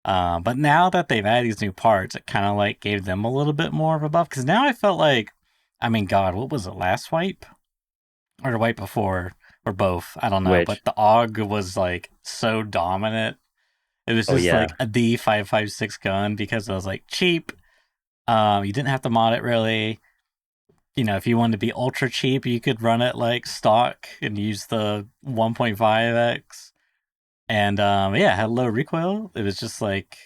but now that they've added these new parts, it kind of like gave them a little bit more of a buff. Because now I felt like, I mean, God, what was it? Last wipe or the wipe before or both? I don't know. Which, But the AUG was like so dominant. It was oh just yeah, like a D556 gun because it was like cheap. You didn't have to mod it really. If you wanted to be ultra cheap, you could run it like stock and use the 1.5x. And yeah, it had low recoil. It was just like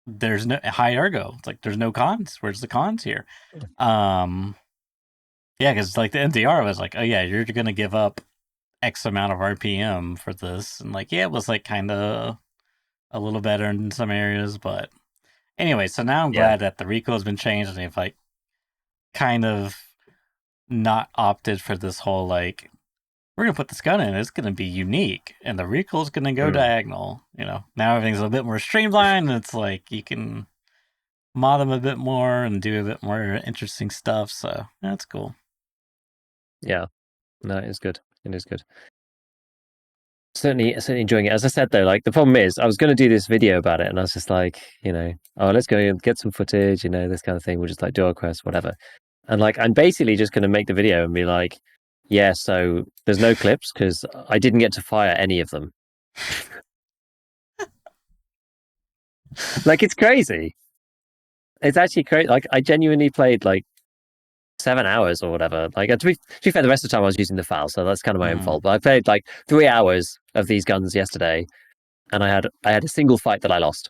there's no high ergo. It's like there's no cons. Where's the cons here? Um, yeah, because like the NDR was like, oh yeah, you're gonna give up X amount of RPM for this, and like yeah, it was like kind of a little better in some areas, but anyway. So now I'm yeah, glad that the recoil has been changed, and they've like kind of not opted for this whole like we're gonna put this gun in, it's gonna be unique, and the recoil's gonna go mm. diagonal. Now everything's a bit more streamlined, and it's like you can mod them a bit more and do a bit more interesting stuff. So that's cool. Yeah. No, it is good. It is good. Certainly enjoying it. As I said though, like the problem is, I was going to do this video about it, and I was just like, oh, let's go and get some footage, this kind of thing. We'll just like do our quest, whatever. And like, I'm basically just going to make the video and be like, yeah, so there's no clips because I didn't get to fire any of them. Like, it's crazy. It's actually crazy. Like, I genuinely played like 7 hours or whatever. Like, to be fair, the rest of the time I was using the file, so that's kind of my own Mm. fault. But I played like 3 hours of these guns yesterday, and I had a single fight that I lost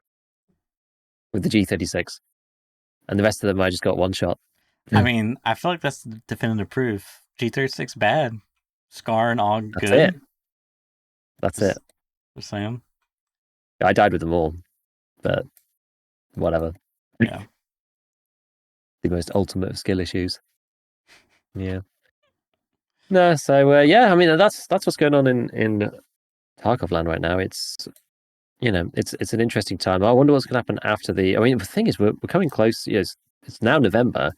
with the G36, and the rest of them I just got one shot. I mean, I feel like that's the definitive proof. G36 bad, Scar and all That's it. good. That's it. Just, just saying. I died with them all, but whatever. Yeah. The most ultimate of skill issues. Yeah. No, so yeah, I mean that's what's going on in Tarkov land right now. It's an interesting time. I wonder what's going to happen after the. I mean, the thing is, we're coming close. Yes, it's now November.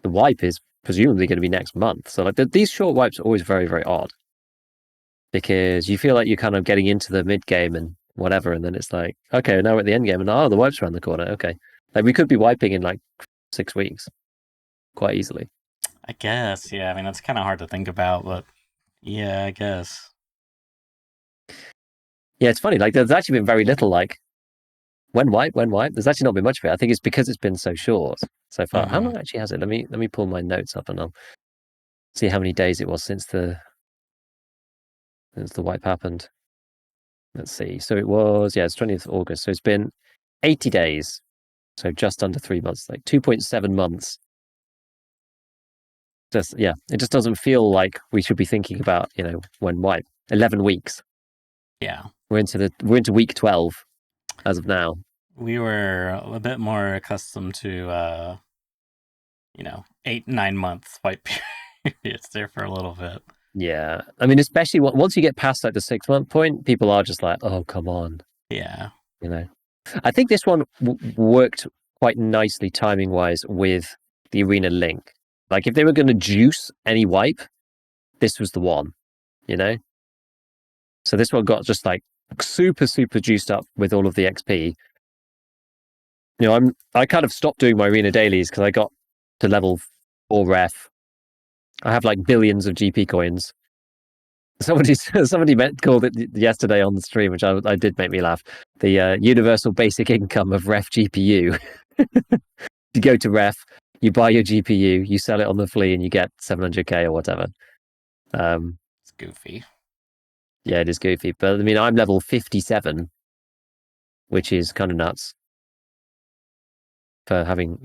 The wipe is presumably going to be next month. So like these short wipes are always very very odd because you feel like you're kind of getting into the mid game and whatever, and then it's like, okay, now we're at the end game, and the wipe's around the corner. Okay, like we could be wiping in like 6 weeks quite easily. I guess. Yeah. I mean, that's kind of hard to think about, but yeah, I guess. Yeah, it's funny. Like there's actually been very little like when wipe. There's actually not been much of it. I think it's because it's been so short so far. How Mm-hmm. long actually has it? Let me pull my notes up and I'll see how many days it was since the wipe happened. Let's see. So it was it's 20th of August. So it's been 80 days. So just under 3 months, like 2.7 months. Just it just doesn't feel like we should be thinking about, when wipe. 11 weeks. Yeah. We're into week 12 as of now. We were a bit more accustomed to, 8, 9 months white periods there for a little bit. Yeah. I mean, especially once you get past like the 6 month point, people are just like, oh, come on. Yeah. You know, I think this one worked quite nicely timing wise with the Arena Link. Like, if they were going to juice any wipe, this was the one, you know? So this one got just like super, super juiced up with all of the XP. I kind of stopped doing my Arena dailies because I got to level 4 ref. I have like billions of GP coins. Somebody called it yesterday on the stream, which I did make me laugh. The universal basic income of ref GPU. You go to ref, you buy your GPU, you sell it on the flea, and you get 700k or whatever. It's goofy. Yeah, it is goofy, but I mean, I'm level 57, which is kind of nuts for having,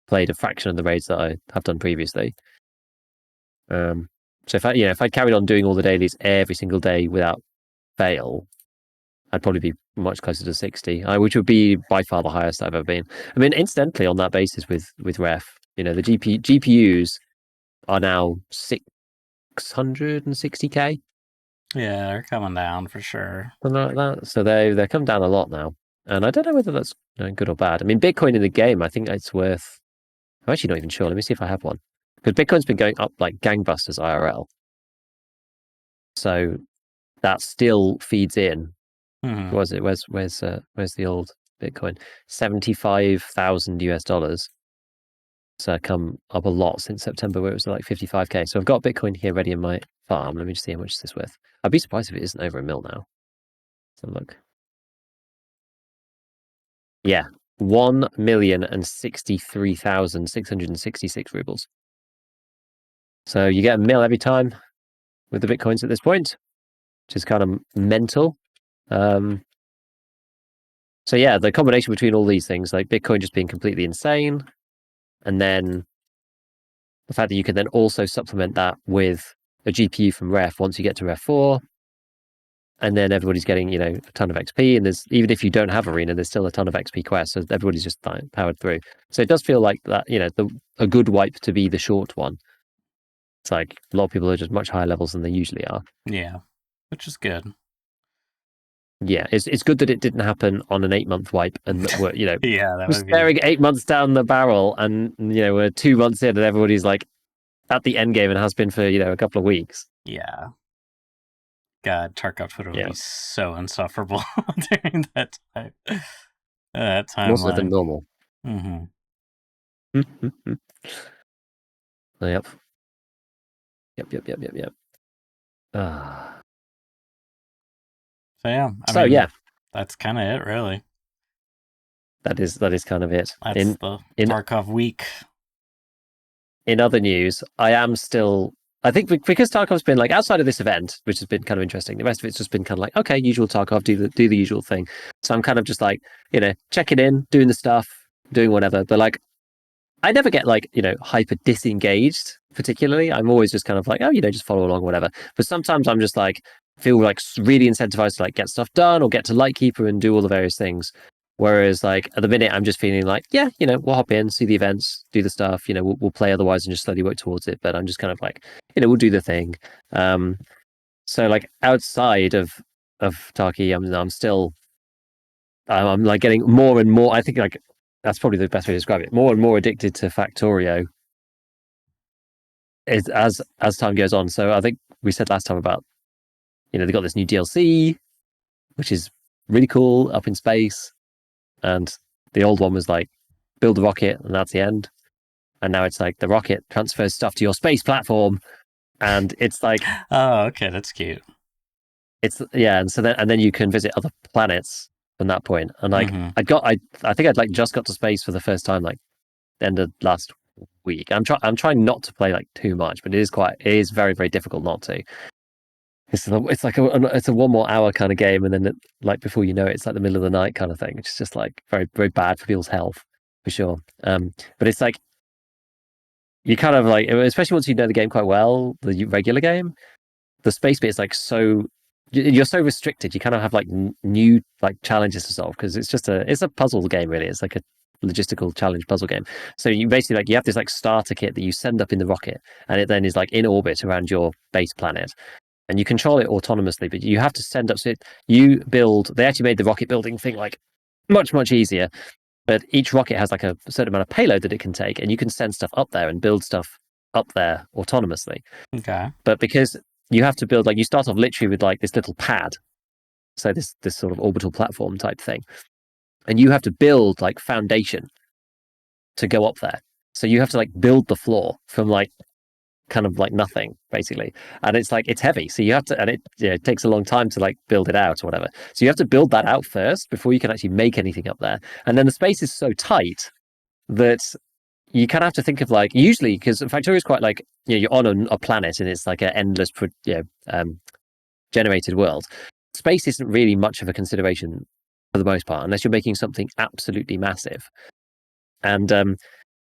played a fraction of the raids that I have done previously. So if I carried on doing all the dailies every single day without fail, I'd probably be much closer to 60, which would be by far the highest I've ever been. I mean, incidentally, on that basis with Ref, the GPUs are now 660k. Yeah, they're coming down for sure. Something like that. So they're come down a lot now, and I don't know whether that's good or bad. I mean, Bitcoin in the game, I think it's worth. I'm actually not even sure. Let me see if I have one, because Bitcoin's been going up like gangbusters IRL. So that still feeds in. Mm-hmm. What was it? Where's the old Bitcoin? $75,000. So come up a lot since September, where it was like 55k. So I've got Bitcoin here ready in my farm. Let me just see how much this is worth. I'd be surprised if it isn't over a mil now. So look. Yeah, 1,063,666 rubles. So you get a mil every time with the Bitcoins at this point, which is kind of mental. So yeah, the combination between all these things, like Bitcoin just being completely insane, and then the fact that you can then also supplement that with a GPU from Ref once you get to Ref 4, and then everybody's getting, a ton of XP, and there's, even if you don't have Arena, there's still a ton of XP quests, so everybody's just powered through. So it does feel like that, a good wipe to be the short one. It's like a lot of people are just much higher levels than they usually are. Yeah, which is good. Yeah, it's good that it didn't happen on an 8-month wipe, and that we're, Yeah, that we're would be. staring 8 months down the barrel, and we're 2 months in, and everybody's like at the end game and has been for a couple of weeks. Yeah. God, Tarkov Twitter would Yeah, be so insufferable during that time. That more so than timeline. normal. Mm-hmm. Yep. Yep. Ah. So yeah, I So mean, yeah, that's kind of it, really. that is kind of it. That's In the in Tarkov week. in other news, I am still. I think because Tarkov's been like outside of this event, which has been kind of interesting. The rest of it's just been kind of like, okay, usual Tarkov, do the usual thing. So I'm kind of just like, checking in, doing the stuff, doing whatever. But like, I never get like, hyper disengaged particularly. I'm always just kind of like, oh, just follow along, whatever. But sometimes I'm just like, feel like really incentivized to like get stuff done or get to Lightkeeper and do all the various things. Whereas like at the minute, I'm just feeling like, yeah, we'll hop in, see the events, do the stuff, we'll play otherwise and just slowly work towards it. But I'm just kind of like, we'll do the thing. So like outside of Taki, I'm still, I'm like getting more and more. I think like that's probably the best way to describe it. More and more addicted to Factorio as time goes on. So I think we said last time about they got this new DLC, which is really cool, up in space, and the old one was like build a rocket and that's the end. And now it's like the rocket transfers stuff to your space platform, and it's like Oh, okay, that's cute. it's yeah, and so then you can visit other planets from that point. And like Mm-hmm. I think I'd like just got to space for the first time like the end of last week. I'm trying not to play like too much, but it is very, very difficult not to. It's like it's a 1 more hour kind of game, and then like before you know it, it's like the middle of the night kind of thing, which is just like very, very bad for people's health for sure. But it's like you kind of like, especially once you know the game quite well, the regular game, the space bit is like so you're so restricted. You kind of have like new like challenges to solve because it's a puzzle game really. It's like a logistical challenge puzzle game. So you basically like you have this like starter kit that you send up in the rocket, and it then is like in orbit around your base planet. And you control it autonomously, but you have to send up. So you build. They actually made the rocket building thing like much easier. But each rocket has like a certain amount of payload that it can take, and you can send stuff up there and build stuff up there autonomously. Okay. But because you have to build, like you start off literally with like this little pad, so this sort of orbital platform type thing, and you have to build like foundation to go up there. So you have to like build the floor from like kind of like nothing basically, and it's like it's heavy, so you have to, and it takes a long time to like build it out or whatever. So you have to build that out first before you can actually make anything up there. And then the space is so tight that you kind of have to think of like usually because Factorio is quite like you're on a planet and it's like an endless generated world. space isn't really much of a consideration for the most part, unless you're making something absolutely massive. And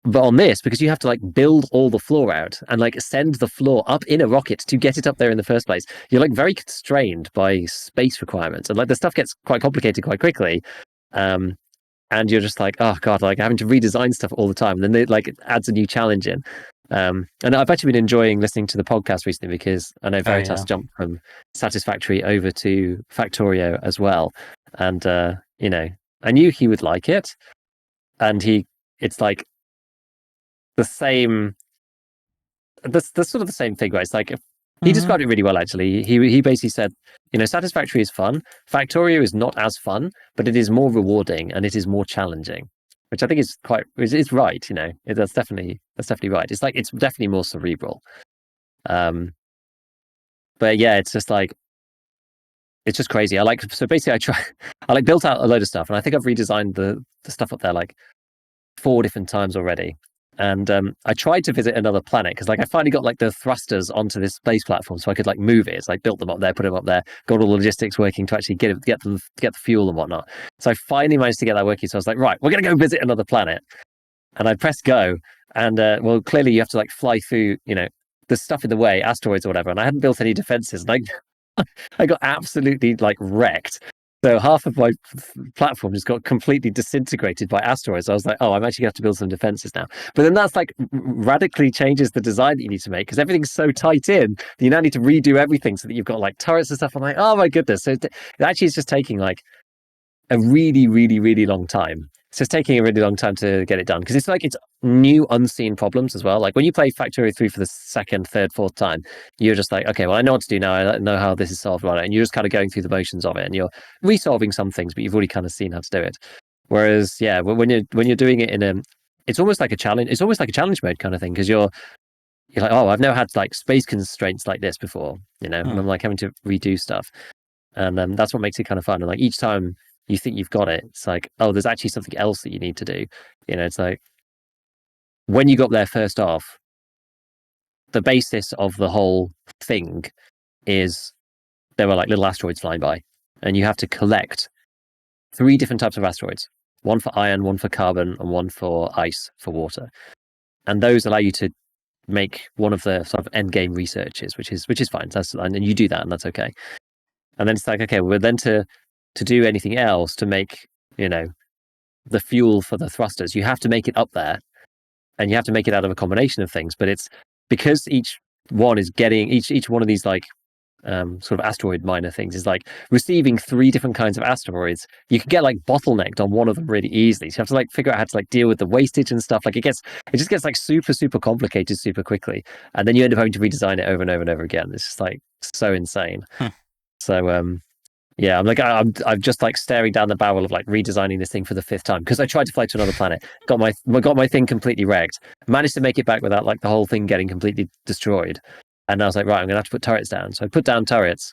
but on this, because you have to like build all the floor out and like send the floor up in a rocket to get it up there in the first place, you're like very constrained by space requirements, and like the stuff gets quite complicated quite quickly. And you're just like, oh god, like having to redesign stuff all the time. And then it adds a new challenge in. And I've actually been enjoying listening to the podcast recently because I know Veritas jumped from Satisfactory over to Factorio as well. And I knew he would like it. And it's like the same, the sort of the same thing, right? It's like he described it really well, actually. He basically said, Satisfactory is fun. Factorio is not as fun, but it is more rewarding and it is more challenging, which I think is it's right. That's definitely right. It's like it's definitely more cerebral. But yeah, it's just like it's just crazy. So basically I built out a load of stuff, and I think I've redesigned the stuff up there like 4 different times already. And I tried to visit another planet because I finally got like the thrusters onto this space platform so I could like move it. So I built them up there, put them up there, got all the logistics working to actually get the fuel and whatnot. So I finally managed to get that working. So I was like, right, we're going to go visit another planet. And I pressed go. And well, clearly you have to like fly through, the stuff in the way, asteroids or whatever. And I hadn't built any defenses. And I got absolutely like wrecked. So half of my platform just got completely disintegrated by asteroids. I was like, oh, I'm actually going to have to build some defenses now. But then that's like radically changes the design that you need to make because everything's so tight in. You now need to redo everything so that you've got like turrets and stuff. I'm like, oh my goodness. So it actually is just taking like a really, really, really long time. It's just taking a really long time to get it done because it's new unseen problems as well. Like when you play Factorio 3 for the second, third, fourth time, you're just like, okay, well, I know what to do now. I know how this is solved, right? And you're just kind of going through the motions of it, and you're resolving some things, but you've already kind of seen how to do it. Whereas, yeah, when you're doing it it's almost like a challenge. It's almost like a challenge mode kind of thing because you're like, oh, I've never had like space constraints like this before, and I'm like having to redo stuff, and that's what makes it kind of fun. And like each time you think you've got it, it's like, oh, there's actually something else that you need to do. It's like when you got there first off, the basis of the whole thing is there were like little asteroids flying by, and you have to collect 3 different types of asteroids: one for iron, one for carbon, and one for ice for water. And those allow you to make one of the sort of end game researches, which is fine. And you do that, and that's okay. And then it's like, okay, well, then to do anything else to make, the fuel for the thrusters, you have to make it up there, and you have to make it out of a combination of things. But it's because each one is getting each one of these like sort of asteroid miner things is like receiving 3 different kinds of asteroids. You can get like bottlenecked on one of them really easily. So you have to like figure out how to like deal with the wastage and stuff. Like it just gets like super, super complicated super quickly. And then you end up having to redesign it over and over and over again. It's just like so insane. So yeah, I'm just like staring down the barrel of like redesigning this thing for the 5th time because I tried to fly to another planet, got my thing completely wrecked, managed to make it back without like the whole thing getting completely destroyed, and I was like, right, I'm gonna have to put turrets down. So I put down turrets,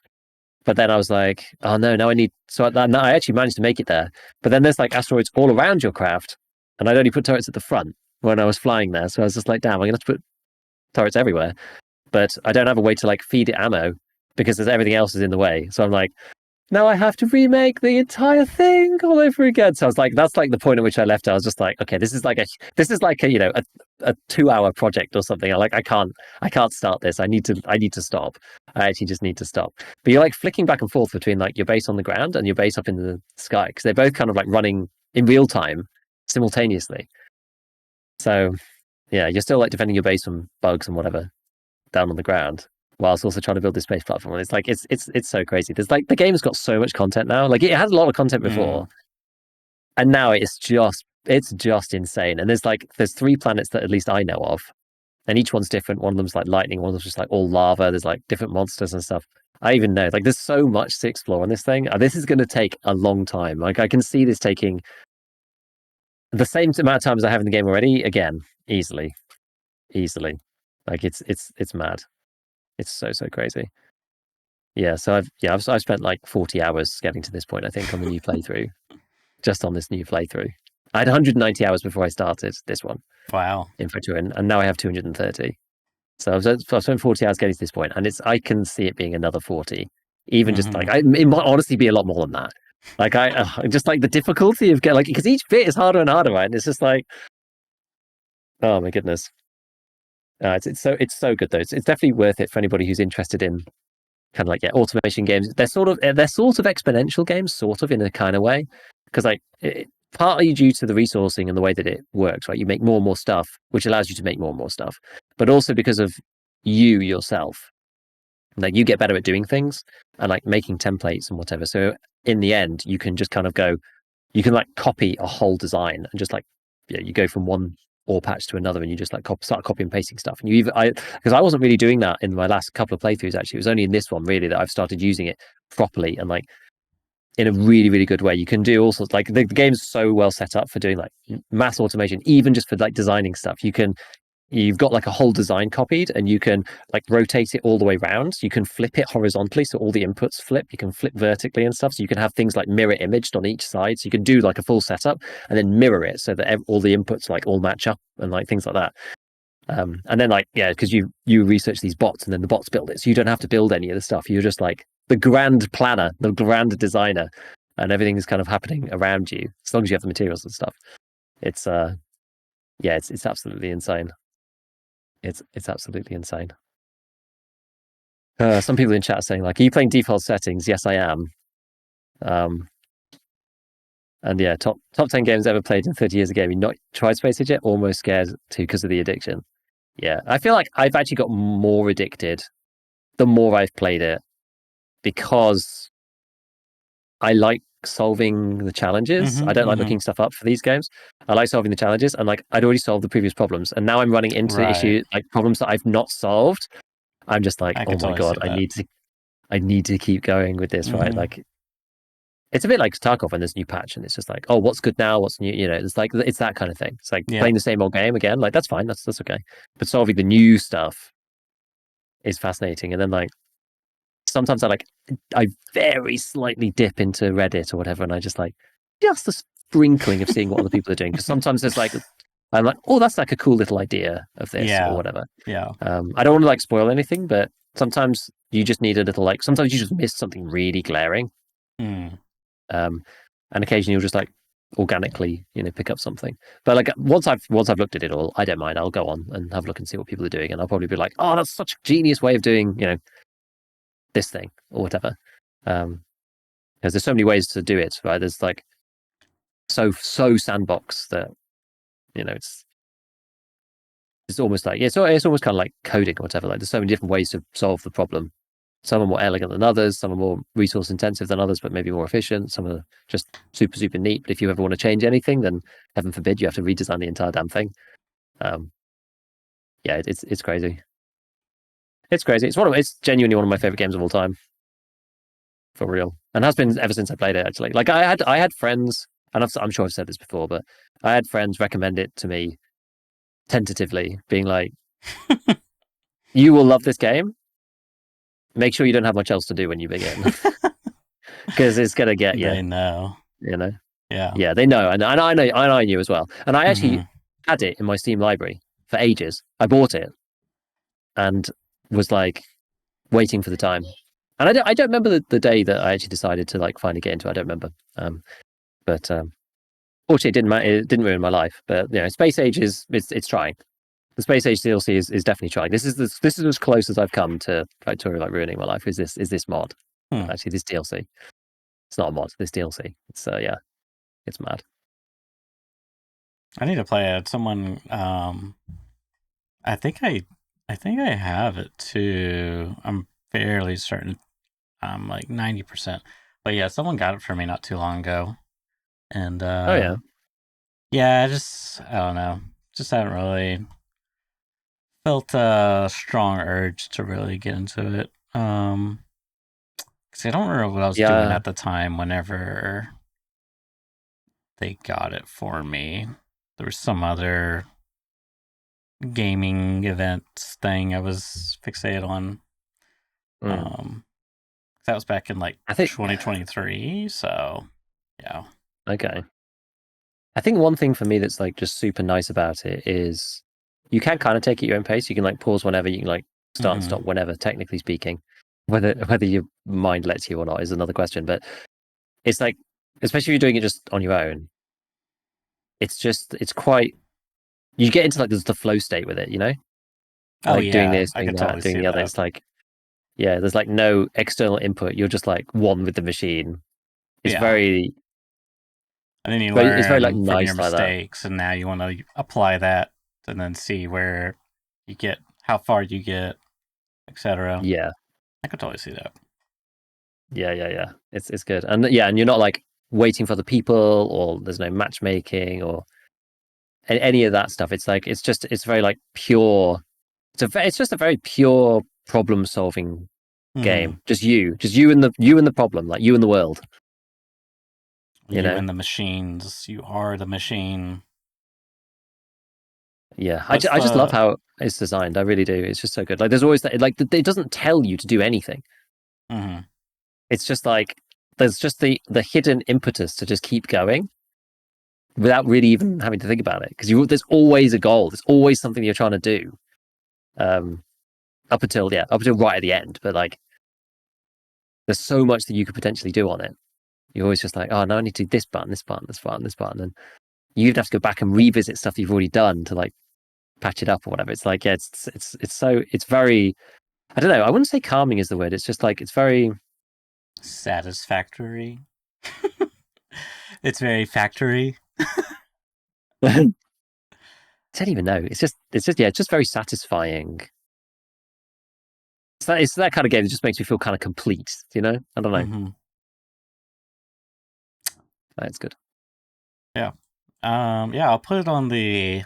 but then I was like, oh no, now I need. So I actually managed to make it there, but then there's like asteroids all around your craft, and I'd only put turrets at the front when I was flying there, so I was just like, damn, I'm gonna have to put turrets everywhere, but I don't have a way to like feed it ammo because everything else is in the way. So I'm like, now I have to remake the entire thing all over again. So I was like, that's like the point at which I left it. I was just like, okay, this is like a a 2-hour project or something. I can't start this. I need to stop. I actually just need to stop. But you're like flicking back and forth between like your base on the ground and your base up in the sky because they're both kind of like running in real time simultaneously. So yeah, you're still like defending your base from bugs and whatever down on the ground, whilst also trying to build this space platform. And it's like it's so crazy. There's like the game's got so much content now. Like it had a lot of content before, and now it's just insane. And there's 3 planets that at least I know of, and each one's different. One of them's like lightning, one of them's just like all lava. There's like different monsters and stuff. I even know like there's so much to explore on this thing. This is going to take a long time. Like I can see this taking the same amount of time as I have in the game already. Again, easily. Like it's mad. It's so crazy. Yeah, so I've spent like 40 hours getting to this point, I think, on the new playthrough. Just on this new playthrough. I had 190 hours before I started this one. Wow. In Factorio, and now I have 230. So I've spent 40 hours getting to this point, and I can see it being another 40 Even just like it might honestly be a lot more than that. Like I just like the difficulty of getting like because each bit is harder and harder, right? And it's just like, oh my goodness. It's so good though. It's definitely worth it for anybody who's interested in kind of like automation games. They're sort of exponential games, sort of in a kind of way, because like partly due to the resourcing and the way that it works, right? You make more and more stuff, which allows you to make more and more stuff, but also because of you yourself, like you get better at doing things and like making templates and whatever. So in the end, you can just kind of go, you can like copy a whole design and just like you go from one ore patch to another and you just like start copy and pasting stuff. And because I wasn't really doing that in my last couple of playthroughs, actually. It was only in this one really that I've started using it properly and like in a really, really good way. You can do all sorts, like the game's so well set up for doing like mass automation, even just for like designing stuff. You've got like a whole design copied and you can like rotate it all the way around. You can flip it horizontally so all the inputs flip. You can flip vertically and stuff. So you can have things like mirror imaged on each side. So you can do like a full setup and then mirror it so that all the inputs like all match up and like things like that. And then like, yeah, because you research these bots and then the bots build it. So you don't have to build any of the stuff. You're just like the grand planner, the grand designer, and everything is kind of happening around you as long as you have the materials and stuff. It's it's absolutely insane. It's absolutely insane. Some people in chat are saying like, "Are you playing default settings?" Yes, I am. And yeah, top 10 games ever played in 30 years of gaming. Not tried Space Age yet. Almost scared to because of the addiction. Yeah, I feel like I've actually got more addicted the more I've played it because I like solving the challenges. I don't like looking stuff up for these games. I like solving the challenges, and like I'd already solved the previous problems, and now I'm running into issues like problems that I've not solved. I'm just like, oh my god, I need to keep going with this, right? Like, it's a bit like Tarkov when there's a new patch, and it's just like, oh, what's good now? What's new? You know, it's like it's that kind of thing. It's like playing the same old game again. Like that's fine, that's okay. But solving the new stuff is fascinating. And then like sometimes I very slightly dip into Reddit or whatever, and I just like just a sprinkling of seeing what other people are doing because sometimes there's like I'm like, oh, that's like a cool little idea of this or whatever. Yeah. I don't want to like spoil anything, but sometimes you just need a little like sometimes you just miss something really glaring. And occasionally you'll just like organically, pick up something. But like once I've looked at it all, I don't mind. I'll go on and have a look and see what people are doing, and I'll probably be like, oh, that's such a genius way of doing, this thing or whatever. Because there's so many ways to do it, right? There's like so sandbox that it's almost like it's almost kind of like coding or whatever. Like there's so many different ways to solve the problem. Some are more elegant than others. Some are more resource intensive than others, but maybe more efficient. Some are just super neat. But if you ever want to change anything, then heaven forbid you have to redesign the entire damn thing. Yeah, it's crazy. It's crazy. It's genuinely one of my favorite games of all time, for real, and has been ever since I played it. Actually, like I had friends, and I'm sure I've said this before, but I had friends recommend it to me tentatively, being like, "You will love this game. Make sure you don't have much else to do when you begin, because it's gonna get you." They know, yeah, they know, and I knew as well. And I actually had it in my Steam library for ages. I bought it and was like waiting for the time. And I don't remember the day that I actually decided to like finally get into it. I don't remember. But fortunately, it didn't matter. It didn't ruin my life. But Space Age it's trying. The Space Age DLC is definitely trying. This is as close as I've come to Factorio like ruining my life. Is this mod? Actually, this DLC. It's not a mod. This DLC. It's it's mad. I need to play it. Someone, I think I have it too. I'm fairly certain. I'm like 90%. But yeah, someone got it for me not too long ago, and oh yeah, I don't know, just haven't really felt a strong urge to really get into it. Because I don't remember what I was doing at the time whenever they got it for me. There was some other gaming event thing I was fixated on. That was back in like 2023, so yeah. Okay. I think one thing for me that's like just super nice about it is you can kind of take it at your own pace. You can like pause whenever, you can like start and stop whenever, technically speaking. Whether your mind lets you or not is another question. But it's like, especially if you're doing it just on your own, it's quite, you get into like the flow state with it, you know, Oh like doing yeah, this, I doing could that, totally doing see the other. that. It's like, yeah, there's like no external input. You're just like one with the machine. It's Yeah. very, And then you it's very like learn from your nice like that. mistakes, and now you want to apply that and then see where you get, how far you get, etc. Yeah, I could totally see that. yeah. It's good, and yeah, and you're not like waiting for the people, or there's no matchmaking or any of that stuff. It's like it's very like pure. It's just a very pure problem solving Mm-hmm. game. Just you and the problem, like you and the world. You You know. and the machines. You are the machine. Yeah, What's I just love the? how it's designed. I really do. It's just so good. Like there's always that. Like it doesn't tell you to do anything. Mm-hmm. It's just like there's just the hidden impetus to just keep going without really even having to think about it, because there's always a goal. There's always something you're trying to do. Um, up until right at the end. But like there's so much that you could potentially do on it. You're always just like, oh, no, I need to do this button, this button, this button, this button, and you even have to go back and revisit stuff you've already done to like patch it up or whatever. It's like, yeah, it's very, I don't know. I wouldn't say calming is the word. It's just like it's very Satisfactory. It's very factory. I don't even know. It's just very satisfying. It's that kind of game that just makes me feel kind of complete. You know, I don't know. Mm-hmm. It's good. Yeah. Yeah, I'll put it on the.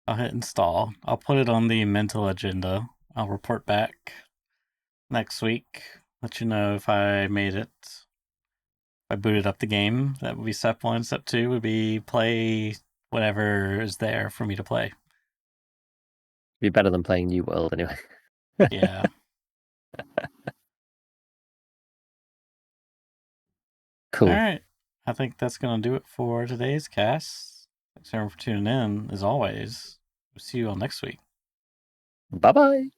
I'll hit install. I'll put it on the mental agenda. I'll report back next week. Let you know if I made it. I booted up the game. That would be step one. Step two would be play whatever is there for me to play. Be better than playing New World anyway. Yeah. All Cool. right. I think that's going to do it for today's cast. Thanks everyone for tuning in. As always, we'll see you all next week. Bye bye.